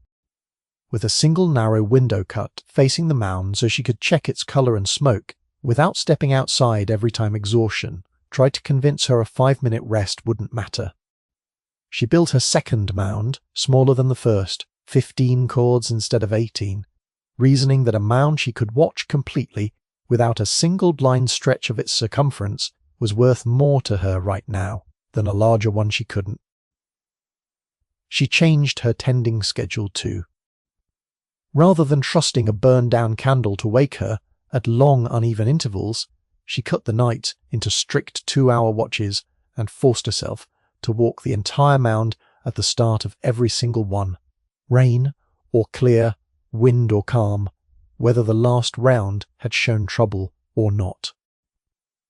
[SPEAKER 1] With a single narrow window cut facing the mound so she could check its colour and smoke, without stepping outside every time exhaustion tried to convince her a 5-minute rest wouldn't matter. She built her second mound, smaller than the first, 15 cords instead of 18, reasoning that a mound she could watch completely without a single blind stretch of its circumference was worth more to her right now than a larger one she couldn't. She changed her tending schedule too. Rather than trusting a burned-down candle to wake her at long uneven intervals, she cut the night into strict 2-hour watches and forced herself to walk the entire mound at the start of every single one, rain or clear, wind or calm, whether the last round had shown trouble or not.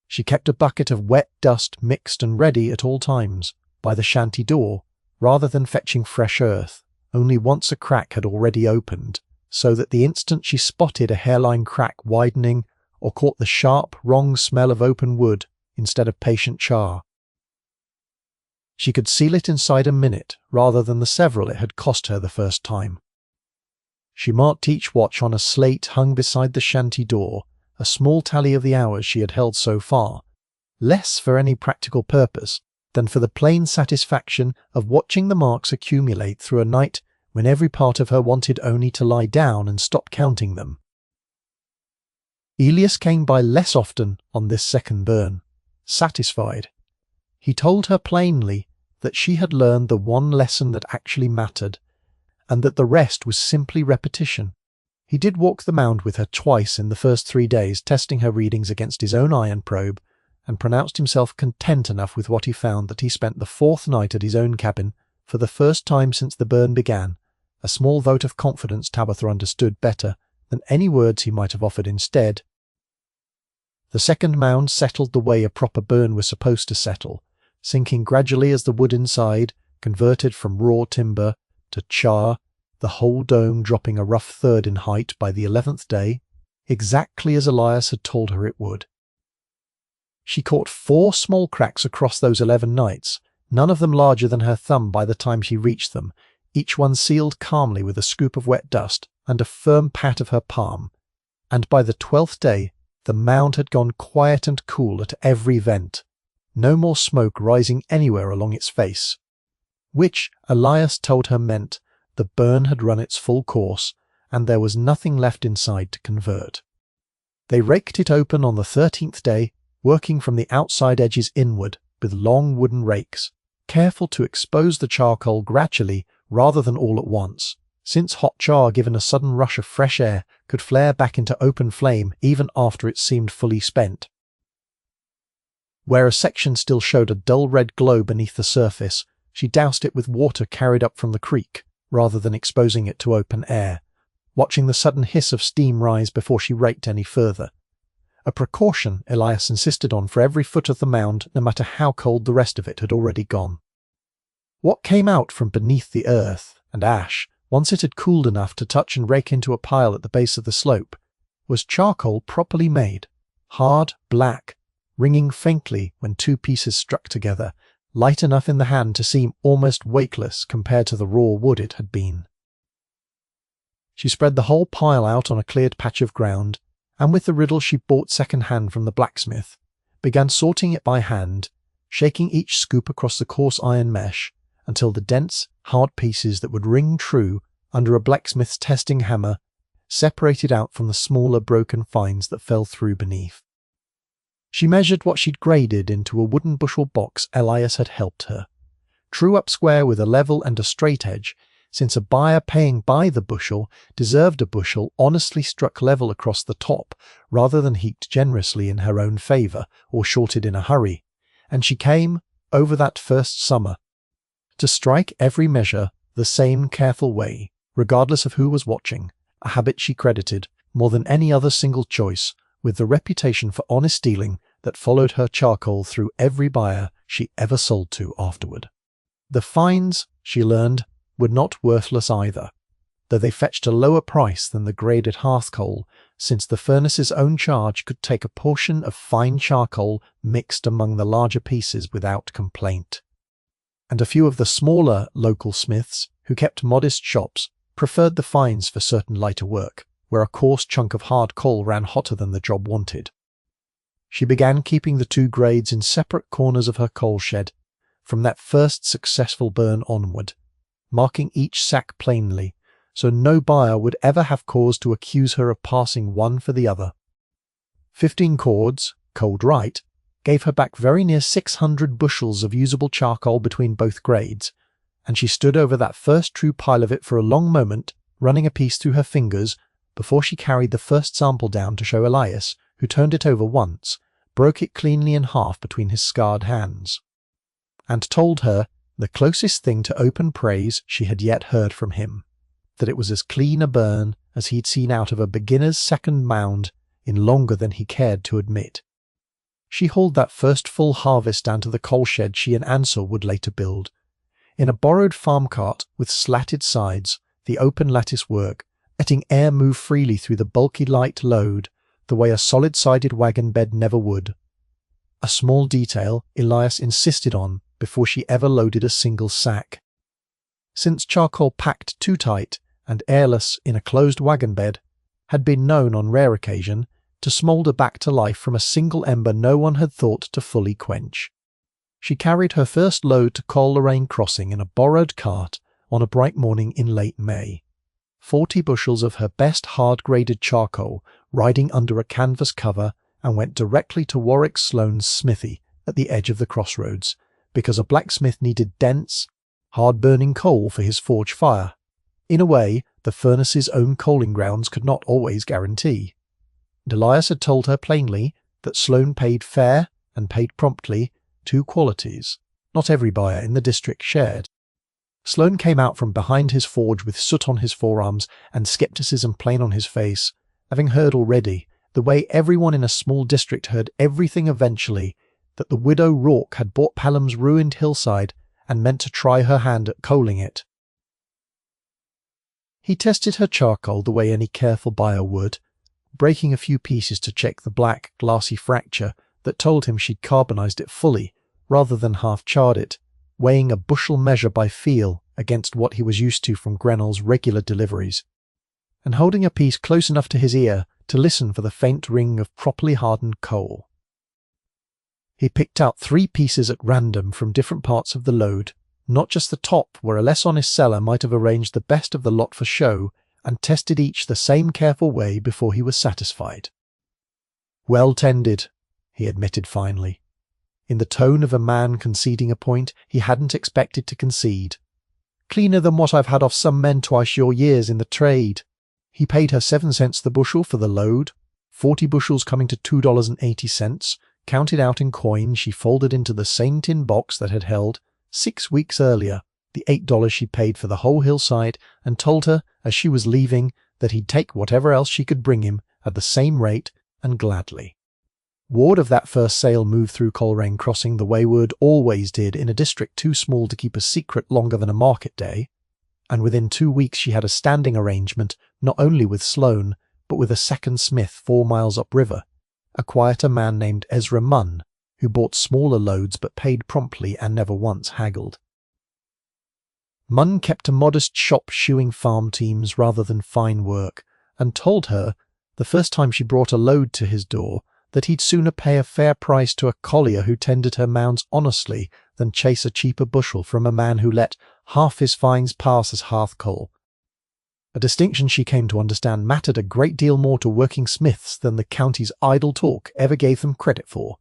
[SPEAKER 1] She kept a bucket of wet dust mixed and ready at all times by the shanty door, rather than fetching fresh earth, only once a crack had already opened, so that the instant she spotted a hairline crack widening or caught the sharp, wrong smell of open wood instead of patient char, she could seal it inside a minute rather than the several it had cost her the first time. She marked each watch on a slate hung beside the shanty door, a small tally of the hours she had held so far, less for any practical purpose than for the plain satisfaction of watching the marks accumulate through a night when every part of her wanted only to lie down and stop counting them. Elias came by less often on this second burn, satisfied. He told her plainly that she had learned the one lesson that actually mattered, and that the rest was simply repetition. He did walk the mound with her twice in the first 3 days, testing her readings against his own iron probe, and pronounced himself content enough with what he found that he spent the 4th night at his own cabin for the first time since the burn began, a small vote of confidence Tabitha understood better than any words he might have offered instead. The second mound settled the way a proper burn was supposed to settle, sinking gradually as the wood inside converted from raw timber to char, the whole dome dropping a rough third in height by the 11th day, exactly as Elias had told her it would. She caught 4 small cracks across those 11 nights, none of them larger than her thumb by the time she reached them, each one sealed calmly with a scoop of wet dust and a firm pat of her palm, and by the 12th day the mound had gone quiet and cool at every vent, no more smoke rising anywhere along its face, which Elias told her meant the burn had run its full course and there was nothing left inside to convert. They raked it open on the 13th day, working from the outside edges inward with long wooden rakes, careful to expose the charcoal gradually rather than all at once, since hot char given a sudden rush of fresh air could flare back into open flame even after it seemed fully spent. Where a section still showed a dull red glow beneath the surface, she doused it with water carried up from the creek, rather than exposing it to open air, watching the sudden hiss of steam rise before she raked any further, a precaution Elias insisted on for every foot of the mound, no matter how cold the rest of it had already gone. What came out from beneath the earth and ash, once it had cooled enough to touch and rake into a pile at the base of the slope, was charcoal properly made, hard, black, ringing faintly when 2 pieces struck together, light enough in the hand to seem almost weightless compared to the raw wood it had been. She spread the whole pile out on a cleared patch of ground, and with the riddle she bought second-hand from the blacksmith, began sorting it by hand, shaking each scoop across the coarse iron mesh until the dense, hard pieces that would ring true under a blacksmith's testing hammer separated out from the smaller broken fines that fell through beneath. She measured what she'd graded into a wooden bushel box Elias had helped her, true up square with a level and a straight edge, since a buyer paying by the bushel deserved a bushel honestly struck level across the top rather than heaped generously in her own favour or shorted in a hurry, and she came, over that first summer, to strike every measure the same careful way, regardless of who was watching, a habit she credited, more than any other single choice, with the reputation for honest dealing that followed her charcoal through every buyer she ever sold to afterward. The fines, she learned, were not worthless either. though they fetched a lower price than the graded hearth coal, since the furnace's own charge could take a portion of fine charcoal mixed among the larger pieces without complaint. And a few of the smaller local smiths, who kept modest shops, preferred the fines for certain lighter work, where a coarse chunk of hard coal ran hotter than the job wanted. She began keeping the two grades in separate corners of her coal shed, from that first successful burn onward, marking each sack plainly, so no buyer would ever have cause to accuse her of passing one for the other. 15 cords, coaled right, gave her back very near 600 bushels of usable charcoal between both grades, and she stood over that first true pile of it for a long moment, running a piece through her fingers, before she carried the first sample down to show Elias, who turned it over once, broke it cleanly in half between his scarred hands, and told her the closest thing to open praise she had yet heard from him, that it was as clean a burn as he'd seen out of a beginner's second mound in longer than he cared to admit. She hauled that first full harvest down to the coal shed she and Ansel would later build. In a borrowed farm cart with slatted sides, the open lattice work, letting air move freely through the bulky light load, the way a solid-sided wagon bed never would. A small detail Elias insisted on before she ever loaded a single sack. Since charcoal packed too tight and airless in a closed wagon bed had been known on rare occasion to smoulder back to life from a single ember no one had thought to fully quench. She carried her first load to Coleraine Crossing in a borrowed cart on a bright morning in late May. 40 bushels of her best hard-graded charcoal riding under a canvas cover, and went directly to Warwick Sloane's smithy at the edge of the crossroads, because a blacksmith needed dense, hard-burning coal for his forge fire, in a way the furnace's own coaling grounds could not always guarantee. And Elias had told her plainly that Sloane paid fair and paid promptly, 2 qualities not every buyer in the district shared. Sloane came out from behind his forge with soot on his forearms and scepticism plain on his face, having heard already, the way everyone in a small district heard everything eventually, that the widow Rourke had bought Pelham's ruined hillside and meant to try her hand at coaling it. He tested her charcoal the way any careful buyer would, breaking a few pieces to check the black, glassy fracture that told him she'd carbonized it fully, rather than half-charred it, weighing a bushel measure by feel against what he was used to from Grenell's regular deliveries, and holding a piece close enough to his ear to listen for the faint ring of properly hardened coal. He picked out 3 pieces at random from different parts of the load, not just the top where a less honest seller might have arranged the best of the lot for show, and tested each the same careful way before he was satisfied. "Well tended," he admitted finally, in the tone of a man conceding a point he hadn't expected to concede. "Cleaner than what I've had off some men twice your years in the trade." He paid her 7 cents the bushel for the load, 40 bushels coming to $2.80, counted out in coin she folded into the same tin box that had held, 6 weeks earlier, the $8 she paid for the whole hillside, and told her, as she was leaving, that he'd take whatever else she could bring him at the same rate and gladly. Word of that first sale moved through Coleraine Crossing the way word always did in a district too small to keep a secret longer than a market day, and within 2 weeks she had a standing arrangement not only with Sloane, but with a second smith 4 miles upriver, a quieter man named Ezra Munn, who bought smaller loads but paid promptly and never once haggled. Munn kept a modest shop shoeing farm teams rather than fine work, and told her, the first time she brought a load to his door, that he'd sooner pay a fair price to a collier who tended her mounds honestly than chase a cheaper bushel from a man who let half his fines pass as hearth coal, a distinction she came to understand mattered a great deal more to working smiths than the county's idle talk ever gave them credit for.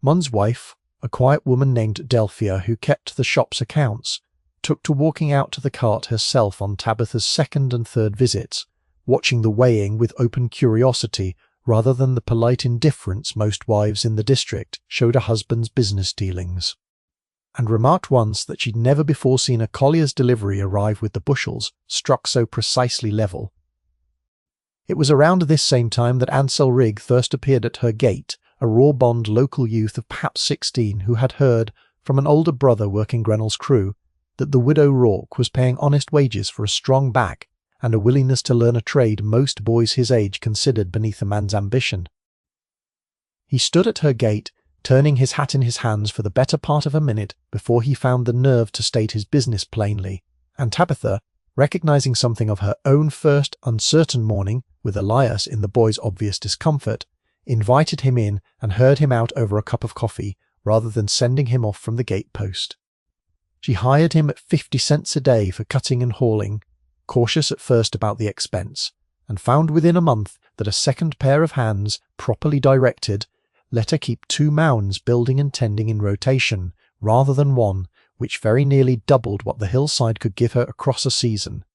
[SPEAKER 1] Munn's wife, a quiet woman named Delphia who kept the shop's accounts, took to walking out to the cart herself on Tabitha's second and third visits, watching the weighing with open curiosity rather than the polite indifference most wives in the district showed a husband's business dealings, and remarked once that she'd never before seen a collier's delivery arrive with the bushels struck so precisely level. It was around this same time that Ansel Rigg first appeared at her gate, a raw-bond local youth of perhaps 16 who had heard, from an older brother working Grenell's crew, that the widow Rourke was paying honest wages for a strong back and a willingness to learn a trade most boys his age considered beneath a man's ambition. He stood at her gate, turning his hat in his hands for the better part of a minute before he found the nerve to state his business plainly, and Tabitha, recognizing something of her own first uncertain morning with Elias in the boy's obvious discomfort, invited him in and heard him out over a cup of coffee rather than sending him off from the gate-post. She hired him at 50 cents a day for cutting and hauling, cautious at first about the expense, and found within a month that a second pair of hands, properly directed, let her keep 2 mounds building and tending in rotation, rather than one, which very nearly doubled what the Hillside could give her across a season.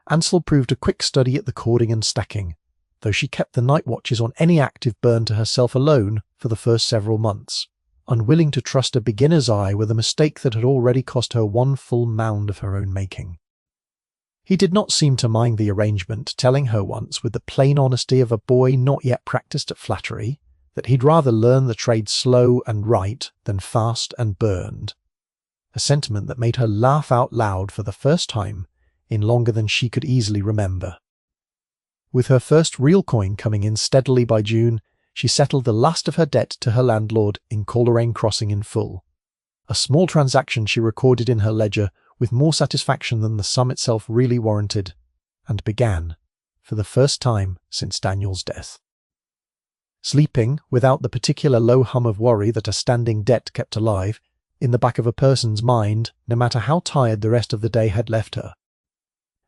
[SPEAKER 1] Ansel proved a quick study at the cording and stacking, though she kept the night watches on any active burn to herself alone for the first several months, unwilling to trust a beginner's eye with a mistake that had already cost her 1 full mound of her own making. He did not seem to mind the arrangement, telling her once, with the plain honesty of a boy not yet practised at flattery, that he'd rather learn the trade slow and right than fast and burned, a sentiment that made her laugh out loud for the first time in longer than she could easily remember. With her first real coin coming in steadily by June, she settled the last of her debt to her landlord in Coleraine Crossing in full, a small transaction she recorded in her ledger with more satisfaction than the sum itself really warranted, and began, for the first time since Daniel's death. Sleeping, without the particular low hum of worry that a standing debt kept alive, in the back of a person's mind, no matter how tired the rest of the day had left her.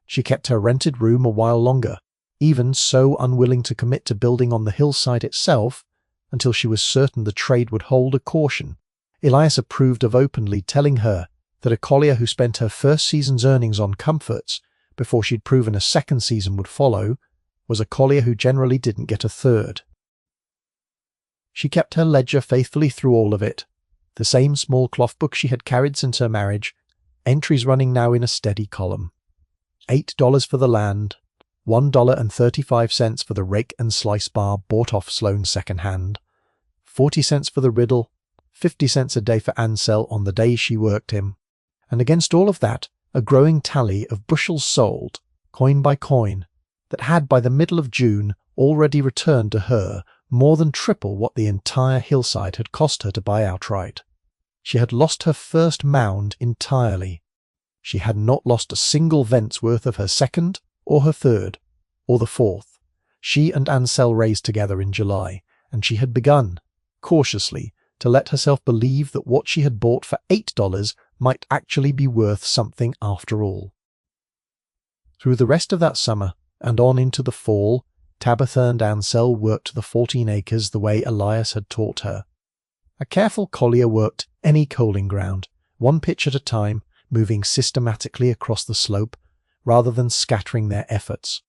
[SPEAKER 1] She kept her rented room a while longer, even so unwilling to commit to building on the hillside itself, until she was certain the trade would hold a caution Elias approved of openly, telling her that a collier who spent her first season's earnings on comforts before she'd proven a second season would follow was a collier who generally didn't get a third. She kept her ledger faithfully through all of it, the same small cloth book she had carried since her marriage, entries running now in a steady column. $8 for the land, $1.35 for the rake and slice bar bought off Sloane second-hand, 40 cents for the riddle, 50 cents a day for Ansel on the days she worked him, and against all of that, a growing tally of bushels sold, coin by coin, that had by the middle of June already returned to her more than triple what the entire hillside had cost her to buy outright. She had lost her first mound entirely. She had not lost a single vent's worth of her second, or her third, or the fourth. She and Ansel raised together in July, and she had begun, cautiously, to let herself believe that what she had bought for $8 might actually be worth something after all. Through the rest of that summer, and on into the fall, Tabitha and Ansel worked the 14 acres the way Elias had taught her. A careful collier worked any coaling ground, 1 pitch at a time, moving systematically across the slope, rather than scattering their efforts,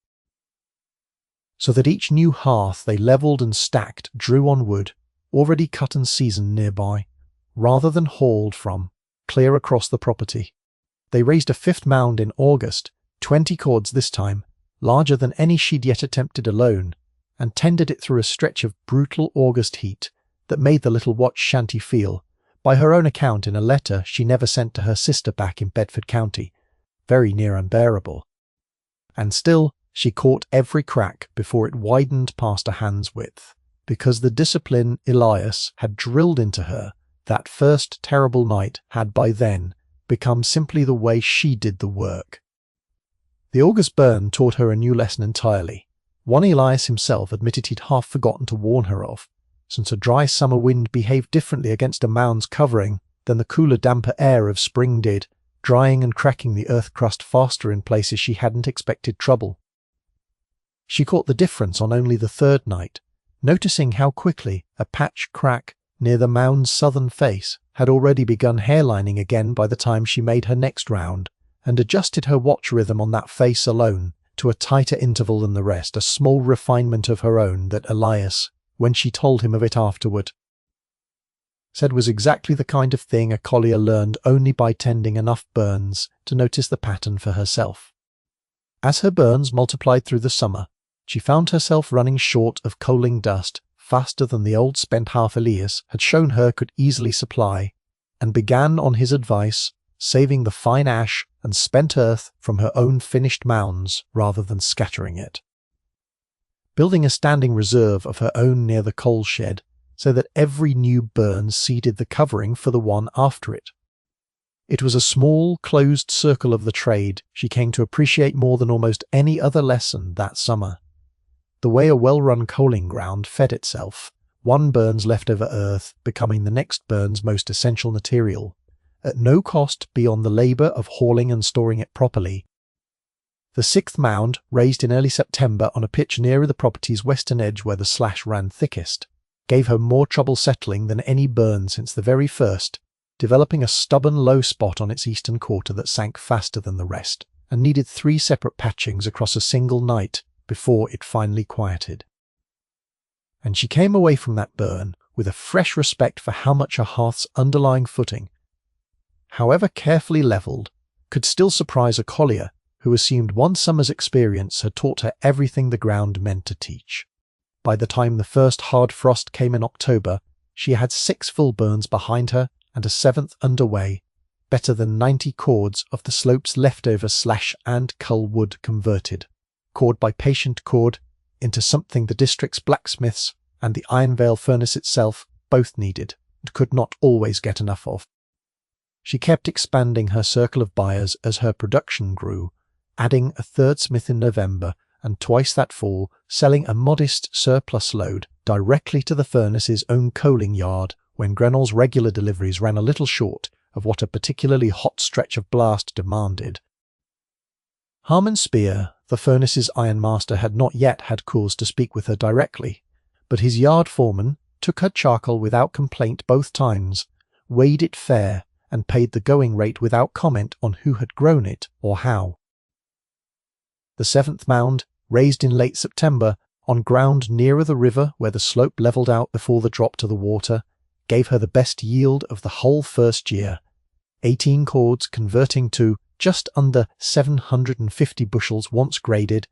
[SPEAKER 1] so that each new hearth they levelled and stacked drew on wood, already cut and seasoned nearby, rather than hauled from, clear across the property. They raised a 5th mound in August, 20 cords this time, larger than any she'd yet attempted alone, and tended it through a stretch of brutal August heat that made the little watch shanty feel, by her own account in a letter she never sent to her sister back in Bedford County, very near unbearable. And still, she caught every crack before it widened past a hand's width, because the discipline Elias had drilled into her that first terrible night had by then become simply the way she did the work. The August burn taught her a new lesson entirely, one Elias himself admitted he'd half forgotten to warn her of, since a dry summer wind behaved differently against a mound's covering than the cooler, damper air of spring did, drying and cracking the earth crust faster in places she hadn't expected trouble. She caught the difference on only the 3rd night, noticing how quickly a patch crack near the mound's southern face had already begun hairlining again by the time she made her next round, and adjusted her watch rhythm on that face alone to a tighter interval than the rest, a small refinement of her own that Elias, when she told him of it afterward, said was exactly the kind of thing a collier learned only by tending enough burns to notice the pattern for herself. As her burns multiplied through the summer, she found herself running short of coaling dust faster than the old spent half Elias had shown her could easily supply, and began on his advice, saving the fine ash and spent earth from her own finished mounds rather than scattering it. Building a standing reserve of her own near the coal shed, so that every new burn seeded the covering for the one after it. It was a small, closed circle of the trade she came to appreciate more than almost any other lesson that summer. The way a well-run coaling ground fed itself, one burn's leftover earth becoming the next burn's most essential material, at no cost beyond the labour of hauling and storing it properly. The sixth mound, raised in early September on a pitch nearer the property's western edge where the slash ran thickest, gave her more trouble settling than any burn since the very first, developing a stubborn low spot on its eastern quarter that sank faster than the rest, and needed 3 separate patchings across a single night before it finally quieted. And she came away from that burn with a fresh respect for how much a hearth's underlying footing, however carefully levelled, could still surprise a collier who assumed one summer's experience had taught her everything the ground meant to teach. By the time the first hard frost came in October, she had 6 full burns behind her and a 7th underway, better than 90 cords of the slope's leftover slash and cull wood converted, cord by patient cord, into something the district's blacksmiths and the Iron Vale furnace itself both needed and could not always get enough of. She kept expanding her circle of buyers as her production grew, adding a 3rd smith in November and twice that fall selling a modest surplus load directly to the furnace's own coaling yard when Grenell's regular deliveries ran a little short of what a particularly hot stretch of blast demanded. Harmon Spear, the furnace's ironmaster, had not yet had cause to speak with her directly, but his yard foreman took her charcoal without complaint both times, weighed it fair, and paid the going rate without comment on who had grown it or how. The 7th mound, raised in late September, on ground nearer the river where the slope levelled out before the drop to the water, gave her the best yield of the whole first year, 18 cords converting to just under 750 bushels once graded,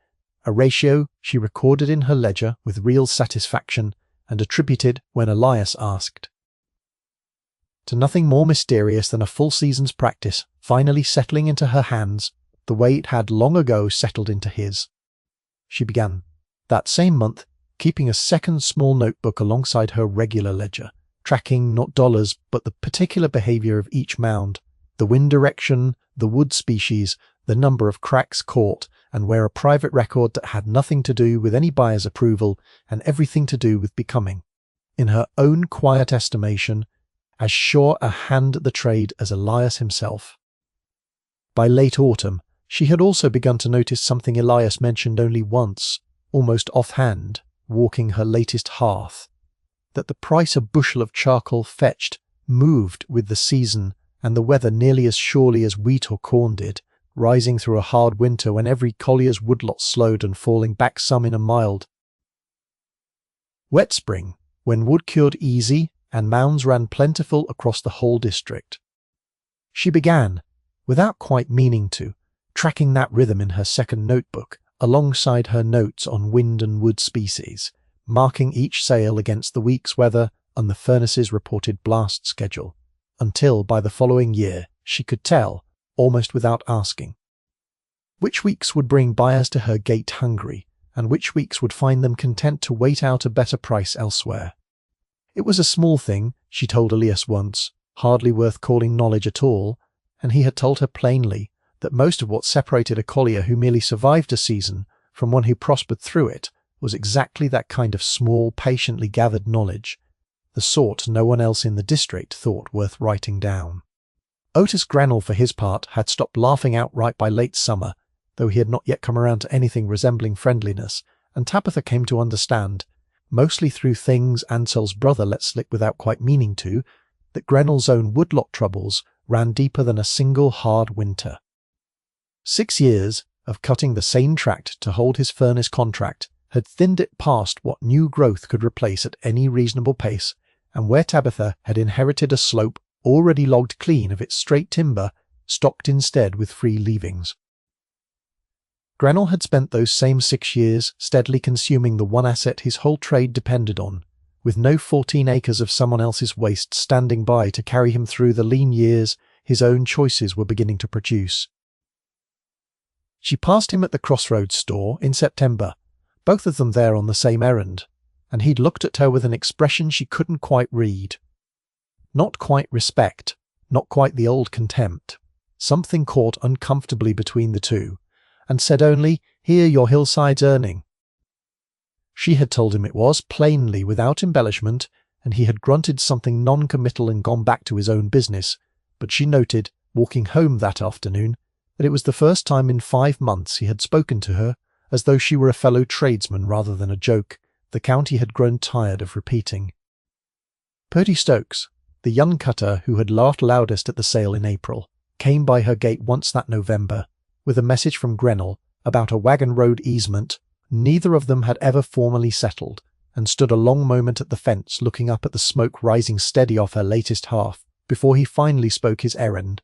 [SPEAKER 1] a ratio she recorded in her ledger with real satisfaction and attributed when Elias asked. To nothing more mysterious than a full season's practice finally settling into her hands the way it had long ago settled into his. She began, that same month, keeping a second small notebook alongside her regular ledger, tracking not dollars but the particular behaviour of each mound, the wind direction, the wood species, the number of cracks caught, and where a private record that had nothing to do with any buyer's approval and everything to do with becoming, in her own quiet estimation, as sure a hand at the trade as Elias himself. By late autumn, she had also begun to notice something Elias mentioned only once, almost offhand, walking her latest hearth, that the price a bushel of charcoal fetched moved with the season and the weather nearly as surely as wheat or corn did, rising through a hard winter when every collier's woodlot slowed and falling back some in a mild wet spring, when wood cured easy and mounds ran plentiful across the whole district. She began, without quite meaning to, tracking that rhythm in her second notebook, alongside her notes on wind and wood species, marking each sale against the week's weather and the furnace's reported blast schedule, until by the following year she could tell, almost without asking, which weeks would bring buyers to her gate hungry, and which weeks would find them content to wait out a better price elsewhere. It was a small thing, she told Elias once, hardly worth calling knowledge at all, and he had told her plainly that most of what separated a collier who merely survived a season from one who prospered through it was exactly that kind of small, patiently gathered knowledge, the sort no one else in the district thought worth writing down. Otis Grenell, for his part, had stopped laughing outright by late summer, though he had not yet come around to anything resembling friendliness, and Tabitha came to understand, mostly through things Ansel's brother let slip without quite meaning to, that Grenell's own woodlot troubles ran deeper than a single hard winter. 6 years of cutting the same tract to hold his furnace contract had thinned it past what new growth could replace at any reasonable pace, and where Tabitha had inherited a slope already logged clean of its straight timber, stocked instead with free leavings. Grenell had spent those same 6 years steadily consuming the one asset his whole trade depended on, with no 14 acres of someone else's waste standing by to carry him through the lean years his own choices were beginning to produce. She passed him at the Crossroads store in September, both of them there on the same errand, and he'd looked at her with an expression she couldn't quite read. Not quite respect, not quite the old contempt. Something caught uncomfortably between the two, and said only, "Here your Hillside's earning." She had told him it was, plainly, without embellishment, and he had grunted something non-committal and gone back to his own business, but she noted, walking home that afternoon, that it was the first time in 5 months he had spoken to her, as though she were a fellow tradesman rather than a joke, the county had grown tired of repeating. Purdy Stokes, the young cutter who had laughed loudest at the sale in April, came by her gate once that November, with a message from Grenell about a wagon road easement. Neither of them had ever formally settled, and stood a long moment at the fence looking up at the smoke rising steady off her latest half, before he finally spoke his errand.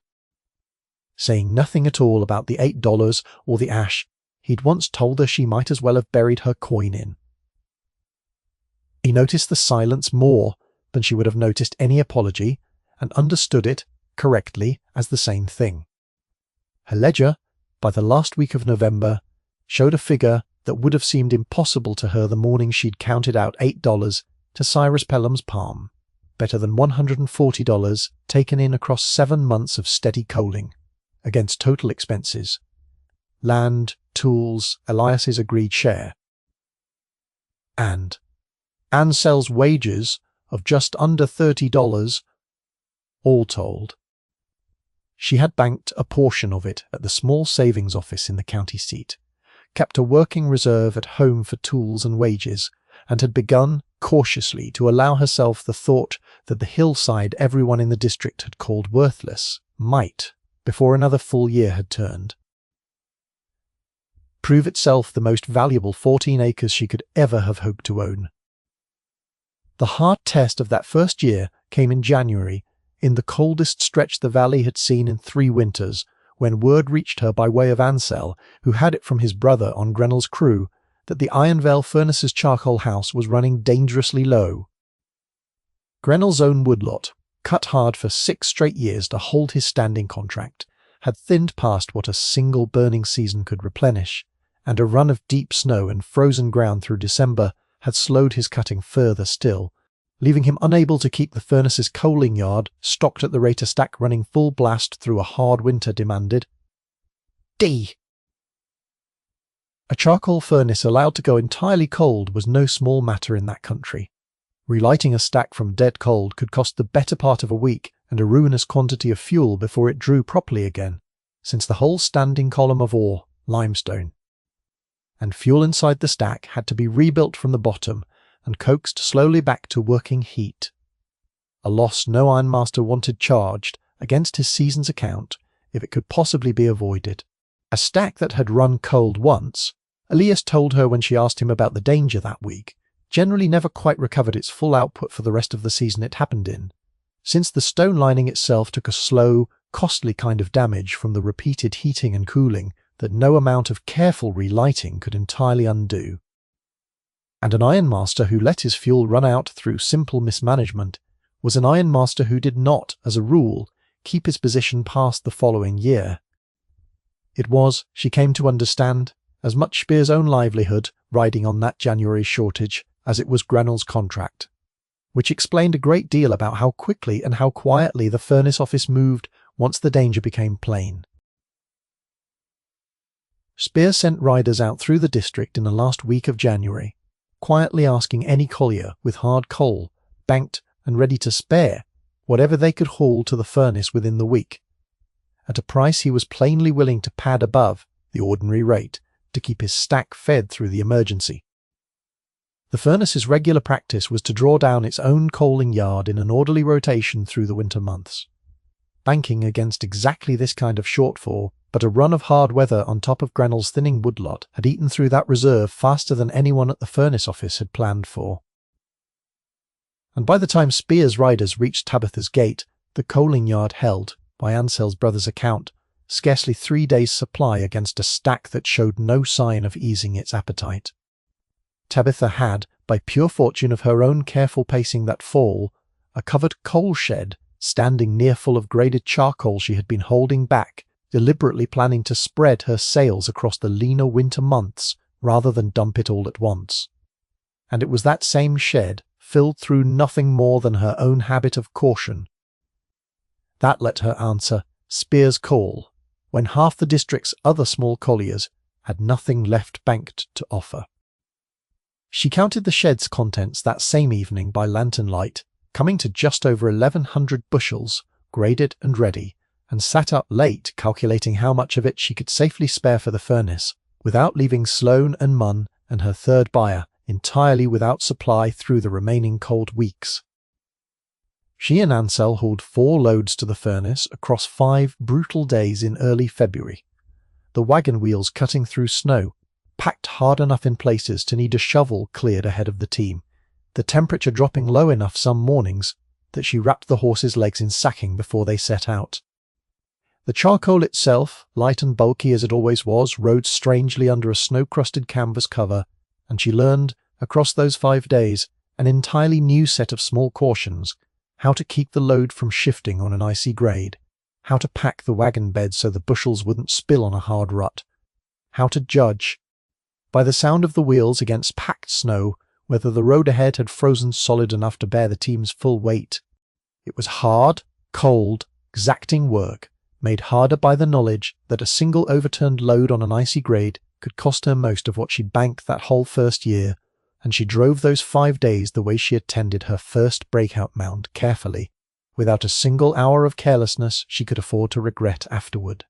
[SPEAKER 1] Saying nothing at all about the $8 or the ash he'd once told her she might as well have buried her coin in. He noticed the silence more than she would have noticed any apology, and understood it, correctly, as the same thing. Her ledger, by the last week of November, showed a figure that would have seemed impossible to her the morning she'd counted out $8 to Cyrus Pelham's palm, better than $140 taken in across 7 months of steady coaling, against total expenses, land, tools, Elias's agreed share, and Ansell's wages of just under $30, all told. She had banked a portion of it at the small savings office in the county seat, kept a working reserve at home for tools and wages, and had begun, cautiously, to allow herself the thought that the Hillside everyone in the district had called worthless might, before another full year had turned, prove itself the most valuable 14 acres she could ever have hoped to own. The hard test of that first year came in January, in the coldest stretch the valley had seen in 3 winters, when word reached her by way of Ansell, who had it from his brother on Grenell's crew, that the Ironvale Furnaces charcoal house was running dangerously low. Grenell's own woodlot, cut hard for 6 straight years to hold his standing contract, had thinned past what a single burning season could replenish, and a run of deep snow and frozen ground through December had slowed his cutting further still, leaving him unable to keep the furnace's coaling yard stocked at the rate a stack running full blast through a hard winter demanded. D. A charcoal furnace allowed to go entirely cold was no small matter in that country. Relighting a stack from dead cold could cost the better part of a week and a ruinous quantity of fuel before it drew properly again, since the whole standing column of ore, limestone, and fuel inside the stack had to be rebuilt from the bottom and coaxed slowly back to working heat. A loss no ironmaster wanted charged against his season's account if it could possibly be avoided. A stack that had run cold once, Elias told her when she asked him about the danger that week, generally never quite recovered its full output for the rest of the season it happened in, since the stone lining itself took a slow, costly kind of damage from the repeated heating and cooling that no amount of careful relighting could entirely undo. And an ironmaster who let his fuel run out through simple mismanagement was an ironmaster who did not, as a rule, keep his position past the following year. It was, she came to understand, as much Spear's own livelihood riding on that January shortage as it was Grenell's contract, which explained a great deal about how quickly and how quietly the furnace office moved once the danger became plain. Spear sent riders out through the district in the last week of January, quietly asking any collier with hard coal, banked and ready to spare, whatever they could haul to the furnace within the week, at a price he was plainly willing to pad above the ordinary rate to keep his stack fed through the emergency. The furnace's regular practice was to draw down its own coaling yard in an orderly rotation through the winter months, banking against exactly this kind of shortfall, but a run of hard weather on top of Grenell's thinning woodlot had eaten through that reserve faster than anyone at the furnace office had planned for. And by the time Spear's riders reached Tabitha's gate, the coaling yard held, by Ansell's brother's account, scarcely 3 days' supply against a stack that showed no sign of easing its appetite. Tabitha had, by pure fortune of her own careful pacing that fall, a covered coal shed standing near full of graded charcoal she had been holding back, deliberately planning to spread her sails across the leaner winter months rather than dump it all at once. And it was that same shed, filled through nothing more than her own habit of caution, that let her answer Spear's call, when half the district's other small colliers had nothing left banked to offer. She counted the shed's contents that same evening by lantern light, coming to just over 1,100 bushels, graded and ready, and sat up late calculating how much of it she could safely spare for the furnace, without leaving Sloane and Munn and her third buyer entirely without supply through the remaining cold weeks. She and Ansell hauled 4 loads to the furnace across 5 brutal days in early February, the wagon wheels cutting through snow, packed hard enough in places to need a shovel cleared ahead of the team, the temperature dropping low enough some mornings that she wrapped the horses' legs in sacking before they set out. The charcoal itself, light and bulky as it always was, rode strangely under a snow-crusted canvas cover, and she learned, across those 5 days, an entirely new set of small cautions: how to keep the load from shifting on an icy grade, how to pack the wagon bed so the bushels wouldn't spill on a hard rut, how to judge, by the sound of the wheels against packed snow, whether the road ahead had frozen solid enough to bear the team's full weight. It was hard, cold, exacting work, made harder by the knowledge that a single overturned load on an icy grade could cost her most of what she'd banked that whole first year, and she drove those 5 days the way she had tended her first breakout mound, carefully, without a single hour of carelessness she could afford to regret afterward.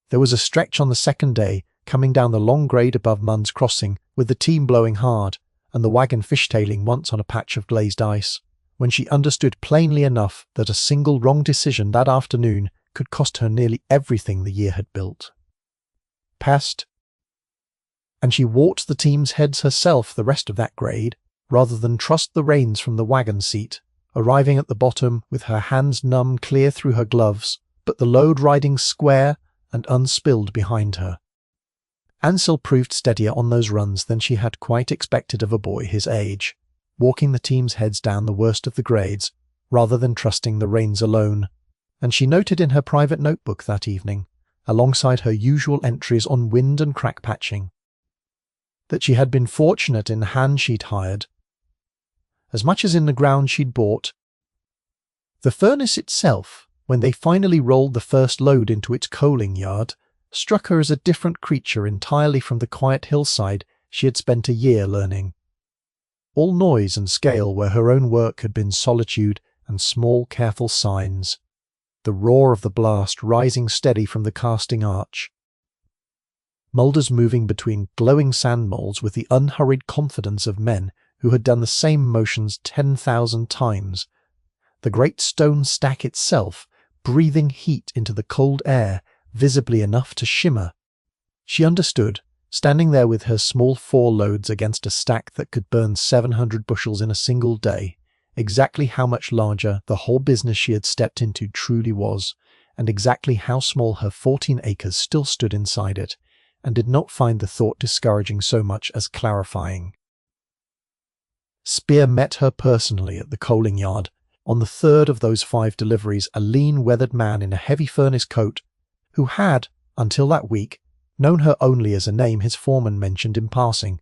[SPEAKER 1] There was a stretch on the second day, coming down the long grade above Munn's crossing, with the team blowing hard, and the wagon fishtailing once on a patch of glazed ice, when she understood plainly enough that a single wrong decision that afternoon could cost her nearly everything the year had built. Passed, and she walked the team's heads herself the rest of that grade, rather than trust the reins from the wagon seat, arriving at the bottom with her hands numb clear through her gloves, but the load riding square and unspilled behind her. Ansell proved steadier on those runs than she had quite expected of a boy his age, walking the team's heads down the worst of the grades, rather than trusting the reins alone, and she noted in her private notebook that evening, alongside her usual entries on wind and crack patching, that she had been fortunate in the hand she'd hired, as much as in the ground she'd bought. The furnace itself, when they finally rolled the first load into its coaling yard, struck her as a different creature entirely from the quiet hillside she had spent a year learning. All noise and scale where her own work had been solitude and small careful signs, the roar of the blast rising steady from the casting arch, moulders moving between glowing sand moulds with the unhurried confidence of men who had done the same motions 10,000 times, the great stone stack itself breathing heat into the cold air visibly enough to shimmer. She understood, standing there with her small 4 loads against a stack that could burn 700 bushels in a single day, exactly how much larger the whole business she had stepped into truly was, and exactly how small her 14 acres still stood inside it, and did not find the thought discouraging so much as clarifying. Spear met her personally at the coaling yard, on the 3rd of those 5 deliveries, a lean, weathered man in a heavy furnace coat, who had, until that week, known her only as a name his foreman mentioned in passing.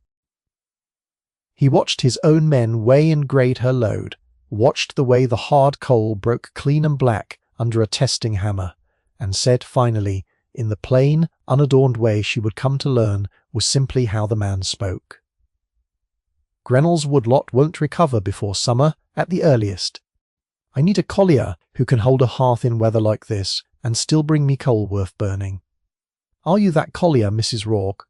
[SPEAKER 1] He watched his own men weigh and grade her load, watched the way the hard coal broke clean and black under a testing hammer, and said finally, in the plain, unadorned way she would come to learn was simply how the man spoke: "Grenell's woodlot won't recover before summer, at the earliest. I need a collier who can hold a hearth in weather like this, and still bring me coal worth burning. Are you that collier, Mrs. Rourke?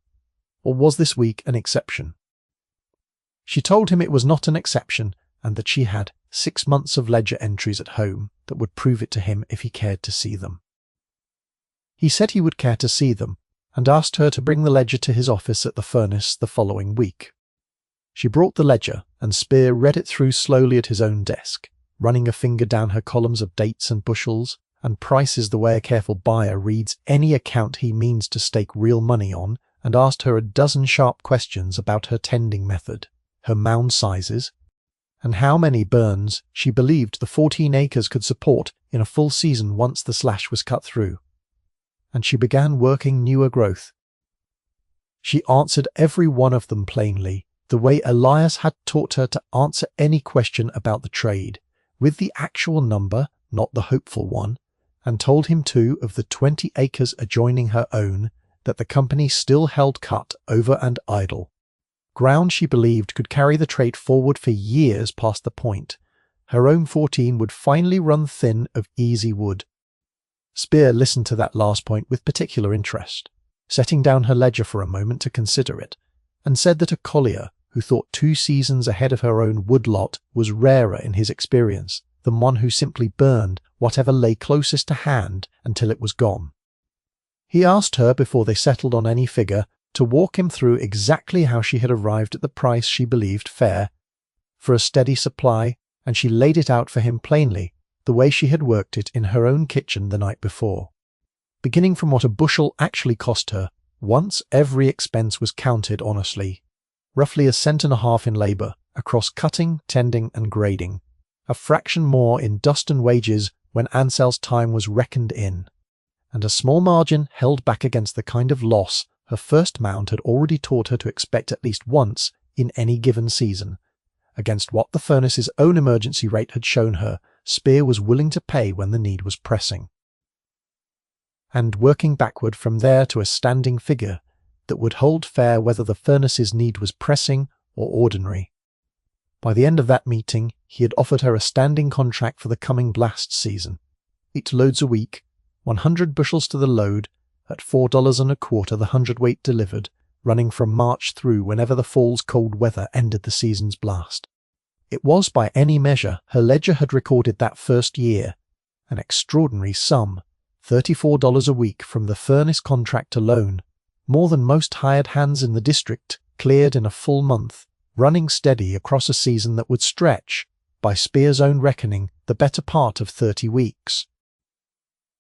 [SPEAKER 1] Or was this week an exception?" She told him it was not an exception, and that she had 6 months of ledger entries at home that would prove it to him if he cared to see them. He said he would care to see them, and asked her to bring the ledger to his office at the furnace the following week. She brought the ledger, and Spear read it through slowly at his own desk, running a finger down her columns of dates and bushels, and prices the way a careful buyer reads any account he means to stake real money on, and asked her a dozen sharp questions about her tending method, her mound sizes, and how many burns she believed the 14 acres could support in a full season once the slash was cut through. And she began working newer growth. She answered every one of them plainly, the way Elias had taught her to answer any question about the trade, with the actual number, not the hopeful one, and told him too of the 20 acres adjoining her own that the company still held cut over and idle. Ground she believed could carry the trade forward for years past the point. Her own 14 would finally run thin of easy wood. Spear listened to that last point with particular interest, setting down her ledger for a moment to consider it, and said that a collier who thought 2 seasons ahead of her own woodlot was rarer in his experience than one who simply burned whatever lay closest to hand until it was gone. He asked her, before they settled on any figure, to walk him through exactly how she had arrived at the price she believed fair for a steady supply, and she laid it out for him plainly, the way she had worked it in her own kitchen the night before. Beginning from what a bushel actually cost her, once every expense was counted honestly, roughly 1.5 cents in labour, across cutting, tending and grading, a fraction more in dust and wages when Ansell's time was reckoned in, and a small margin held back against the kind of loss her first mound had already taught her to expect at least once in any given season, against what the furnace's own emergency rate had shown her Spear was willing to pay when the need was pressing. And working backward from there to a standing figure that would hold fair whether the furnace's need was pressing or ordinary. By the end of that meeting, he had offered her a standing contract for the coming blast season. 8 loads a week, 100 bushels to the load, at $4.25 the hundredweight delivered, running from March through whenever the fall's cold weather ended the season's blast. It was by any measure her ledger had recorded that first year, an extraordinary sum, $34 a week from the furnace contract alone, more than most hired hands in the district cleared in a full month, running steady across a season that would stretch, by Spear's own reckoning, the better part of 30 weeks.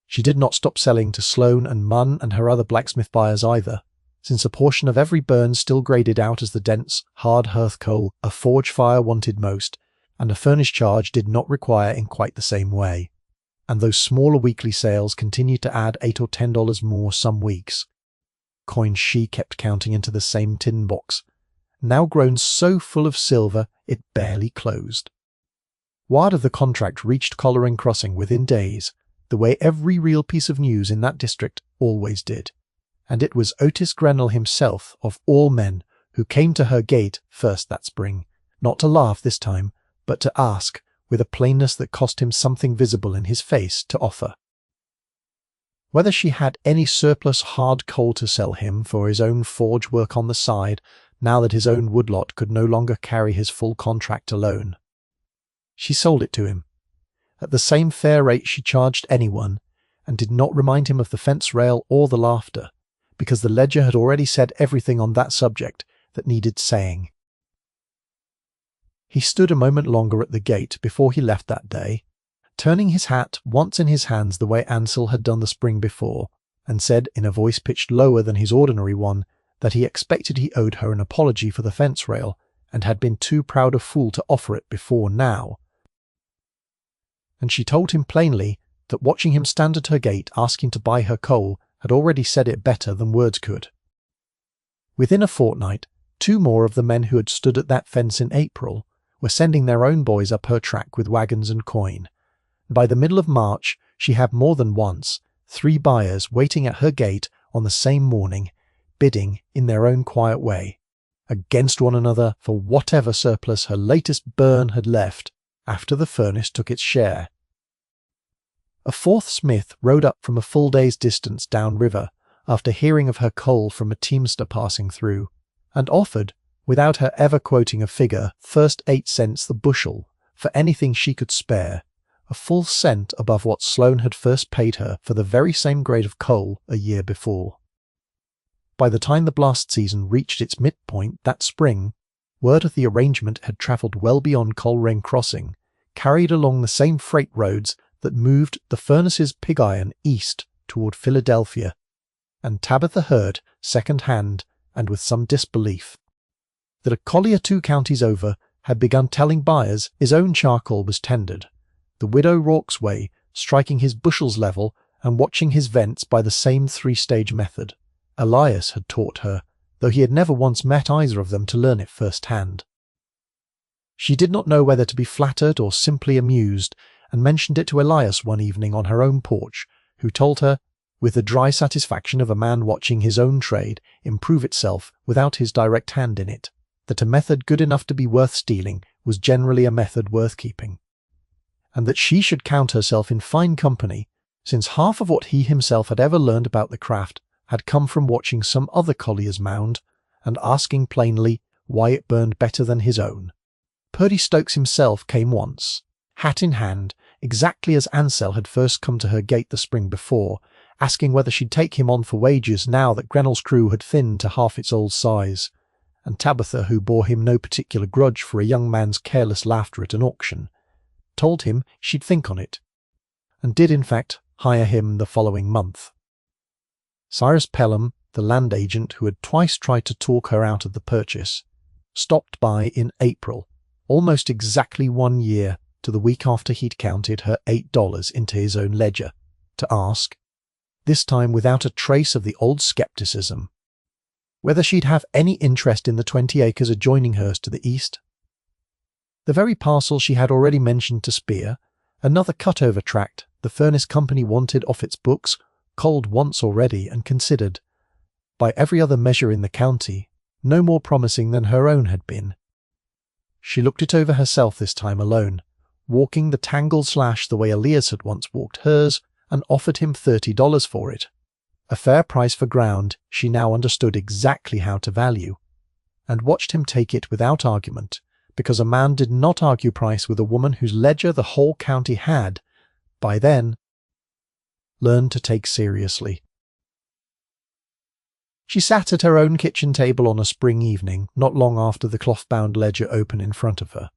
[SPEAKER 1] She did not stop selling to Sloan and Munn and her other blacksmith buyers either, since a portion of every burn still graded out as the dense, hard hearth coal a forge fire wanted most, and a furnace charge did not require in quite the same way. And those smaller weekly sales continued to add $8 or $10 more some weeks. Coins she kept counting into the same tin box, now grown so full of silver it barely closed. Word of the contract reached Coleraine Crossing within days, the way every real piece of news in that district always did, and it was Otis Grenell himself, of all men, who came to her gate first that spring, not to laugh this time, but to ask, with a plainness that cost him something visible in his face to offer, whether she had any surplus hard coal to sell him for his own forge work on the side, now that his own woodlot could no longer carry his full contract alone. She sold it to him, at the same fair rate she charged anyone, and did not remind him of the fence rail or the laughter, because the ledger had already said everything on that subject that needed saying. He stood a moment longer at the gate before he left that day, turning his hat once in his hands the way Ansell had done the spring before, and said in a voice pitched lower than his ordinary one that he expected he owed her an apology for the fence rail, and had been too proud a fool to offer it before now. And she told him plainly that watching him stand at her gate asking to buy her coal had already said it better than words could. Within a fortnight, 2 more of the men who had stood at that fence in April were sending their own boys up her track with wagons and coin. By the middle of March, she had more than once 3 buyers waiting at her gate on the same morning, bidding in their own quiet way, against one another for whatever surplus her latest burn had left after the furnace took its share. A 4th smith rode up from a full day's distance downriver after hearing of her coal from a teamster passing through, and offered, without her ever quoting a figure, first 8 cents the bushel for anything she could spare, a full cent above what Sloan had first paid her for the very same grade of coal a year before. By the time the blast season reached its midpoint that spring, word of the arrangement had travelled well beyond Coleraine Crossing, carried along the same freight roads that moved the furnace's pig iron east toward Philadelphia, and Tabitha heard, second hand and with some disbelief, that a collier 2 counties over had begun telling buyers his own charcoal was tendered, the widow Rourke's way, striking his bushels level and watching his vents by the same three-stage method. Elias had taught her, though he had never once met either of them to learn it firsthand. She did not know whether to be flattered or simply amused, and mentioned it to Elias one evening on her own porch, who told her, with the dry satisfaction of a man watching his own trade improve itself without his direct hand in it, that a method good enough to be worth stealing was generally a method worth keeping, and that she should count herself in fine company, since half of what he himself had ever learned about the craft had come from watching some other collier's mound and asking plainly why it burned better than his own. Purdy Stokes himself came once, hat in hand, exactly as Ansell had first come to her gate the spring before, asking whether she'd take him on for wages now that Grenell's crew had thinned to half its old size, and Tabitha, who bore him no particular grudge for a young man's careless laughter at an auction, told him she'd think on it, and did in fact hire him the following month. Cyrus Pelham, the land agent who had twice tried to talk her out of the purchase, stopped by in April, almost exactly 1 year to the week after he'd counted her $8 into his own ledger, to ask, this time without a trace of the old scepticism, whether she'd have any interest in the 20 acres adjoining hers to the east. The very parcel she had already mentioned to Spear, another cut-over tract the furnace company wanted off its books, culled once already and considered, by every other measure in the county, no more promising than her own had been. She looked it over herself this time alone, walking the tangled slash the way Elias had once walked hers, and offered him $30 for it. A fair price for ground she now understood exactly how to value, and watched him take it without argument, because a man did not argue price with a woman whose ledger the whole county had, by then, learned to take seriously. She sat at her own kitchen table on a spring evening, not long after the cloth-bound ledger opened in front of her,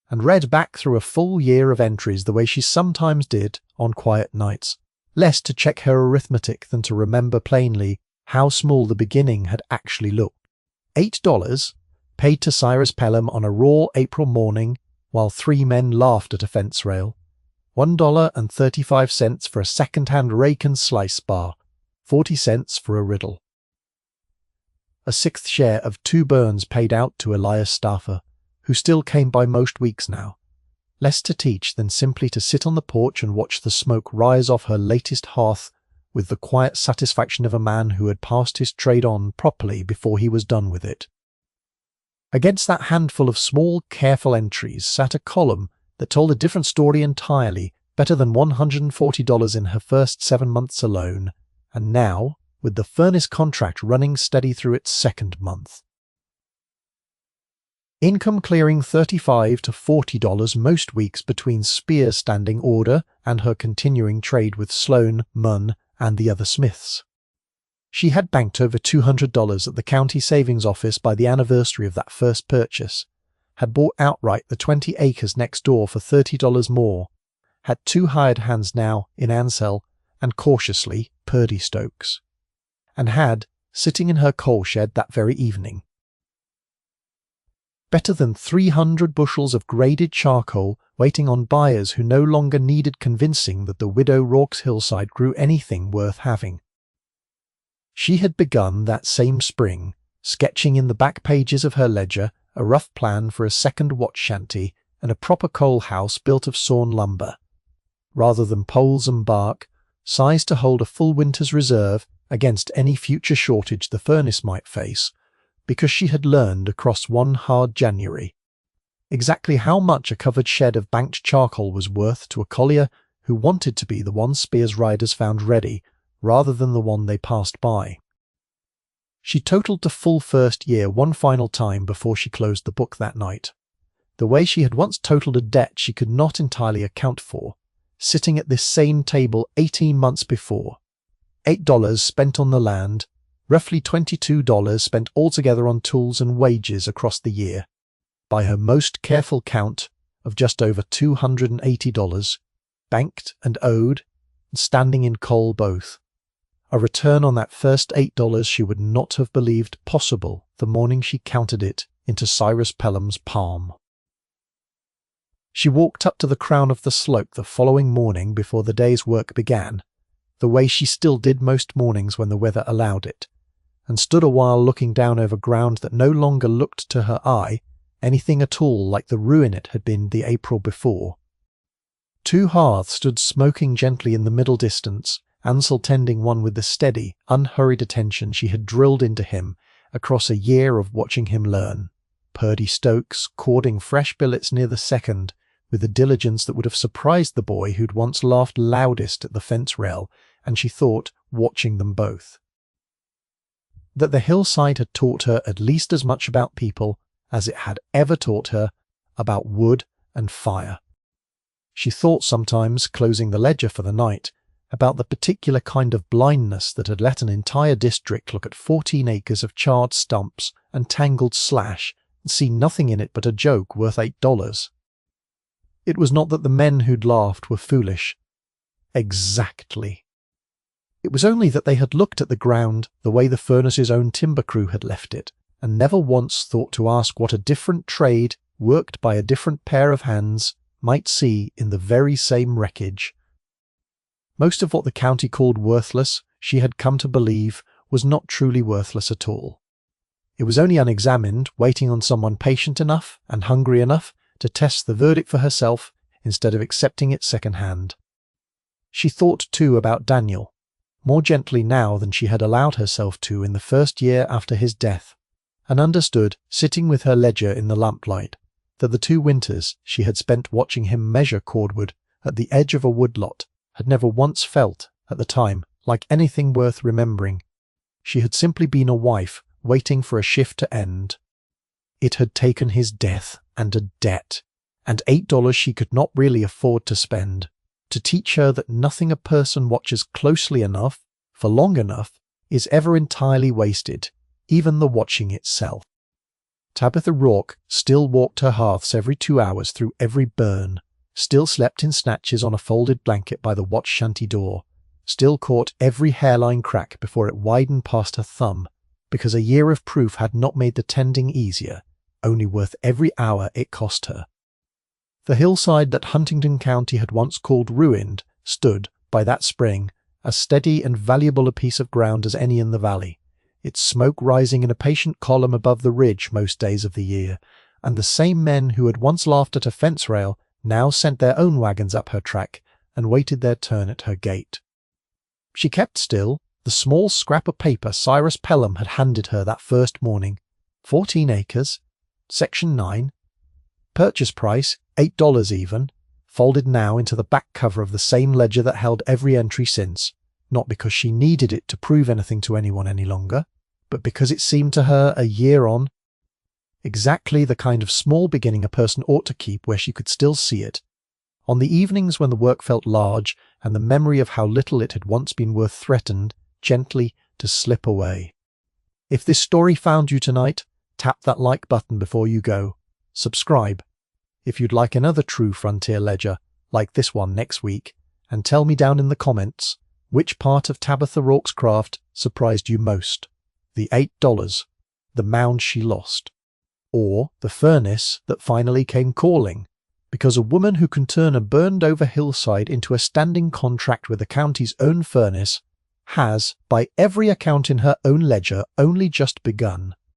[SPEAKER 1] and read back through a full year of entries the way she sometimes did on quiet nights, less to check her arithmetic than to remember plainly how small the beginning had actually looked. $8 paid to Cyrus Pelham on a raw April morning while 3 men laughed at a fence rail, $1.35 for a second-hand rake and slice bar, 40 cents for a riddle. A sixth share of 2 burns paid out to Elias Stauffer, who still came by most weeks now, less to teach than simply to sit on the porch and watch the smoke rise off her latest hearth with the quiet satisfaction of a man who had passed his trade on properly before he was done with it. Against that handful of small, careful entries sat a column that told a different story entirely, better than $140 in her first 7 months alone, and now, with the furnace contract running steady through its 2nd month. Income clearing $35 to $40 most weeks between Spear's standing order and her continuing trade with Sloan, Munn, and the other Smiths. She had banked over $200 at the county savings office by the anniversary of that first purchase, had bought outright the 20 acres next door for $30 more, had 2 hired hands now in Ansell and cautiously Purdy Stokes, and had, sitting in her coal shed that very evening, better than 300 bushels of graded charcoal waiting on buyers who no longer needed convincing that the widow Rourke's Hillside grew anything worth having. She had begun that same spring, sketching in the back pages of her ledger a rough plan for a second watch shanty and a proper coal house built of sawn lumber, rather than poles and bark, sized to hold a full winter's reserve against any future shortage the furnace might face, because she had learned across one hard January exactly how much a covered shed of banked charcoal was worth to a collier who wanted to be the one Spear's riders found ready rather than the one they passed by. She totaled the full first year one final time before she closed the book that night, the way she had once totaled a debt she could not entirely account for, sitting at this same table 18 months before. $8 spent on the land, roughly $22 spent altogether on tools and wages across the year, by her most careful count of just over $280, banked and owed, and standing in coal both. A return on that first $8 she would not have believed possible the morning she counted it into Cyrus Pelham's palm. She walked up to the crown of the slope the following morning before the day's work began, the way she still did most mornings when the weather allowed it, and stood a while looking down over ground that no longer looked to her eye anything at all like the ruin it had been the April before. 2 hearths stood smoking gently in the middle distance, Ansel tending one with the steady, unhurried attention she had drilled into him across a year of watching him learn, Purdy Stokes cording fresh billets near the second with a diligence that would have surprised the boy who'd once laughed loudest at the fence rail, and she thought, watching them both, that the hillside had taught her at least as much about people as it had ever taught her about wood and fire. She thought sometimes, closing the ledger for the night, about the particular kind of blindness that had let an entire district look at 14 acres of charred stumps and tangled slash and see nothing in it but a joke worth $8. It was not that the men who'd laughed were foolish. Exactly. It was only that they had looked at the ground the way the furnace's own timber crew had left it, and never once thought to ask what a different trade, worked by a different pair of hands, might see in the very same wreckage. Most of what the county called worthless, she had come to believe, was not truly worthless at all. It was only unexamined, waiting on someone patient enough and hungry enough to test the verdict for herself instead of accepting it second-hand. She thought too about Daniel, more gently now than she had allowed herself to in the first year after his death, and understood, sitting with her ledger in the lamplight, that the 2 winters she had spent watching him measure cordwood at the edge of a woodlot had never once felt, at the time, like anything worth remembering. She had simply been a wife waiting for a shift to end. It had taken his death and a debt, and $8 she could not really afford to spend, to teach her that nothing a person watches closely enough, for long enough, is ever entirely wasted, even the watching itself. Tabitha Rourke still walked her hearths every 2 hours through every burn, still slept in snatches on a folded blanket by the watch shanty door, still caught every hairline crack before it widened past her thumb, because a year of proof had not made the tending easier, only worth every hour it cost her. The hillside that Huntingdon County had once called ruined stood, by that spring, as steady and valuable a piece of ground as any in the valley, its smoke rising in a patient column above the ridge most days of the year, and the same men who had once laughed at a fence rail now sent their own wagons up her track and waited their turn at her gate. She kept still the small scrap of paper Cyrus Pelham had handed her that first morning. 14 acres, Section 9, purchase price $8 even, folded now into the back cover of the same ledger that held every entry since, not because she needed it to prove anything to anyone any longer, but because it seemed to her a year on, exactly the kind of small beginning a person ought to keep where she could still see it, on the evenings when the work felt large and the memory of how little it had once been worth threatened gently to slip away. If this story found you tonight, tap that like button before you go. Subscribe if you'd like another true frontier ledger like this one next week, and tell me down in the comments which part of Tabitha Rourke's craft surprised you most, the $8, the mound she lost, or the furnace that finally came calling, because a woman who can turn a burned-over hillside into a standing contract with the county's own furnace has, by every account in her own ledger, only just begun.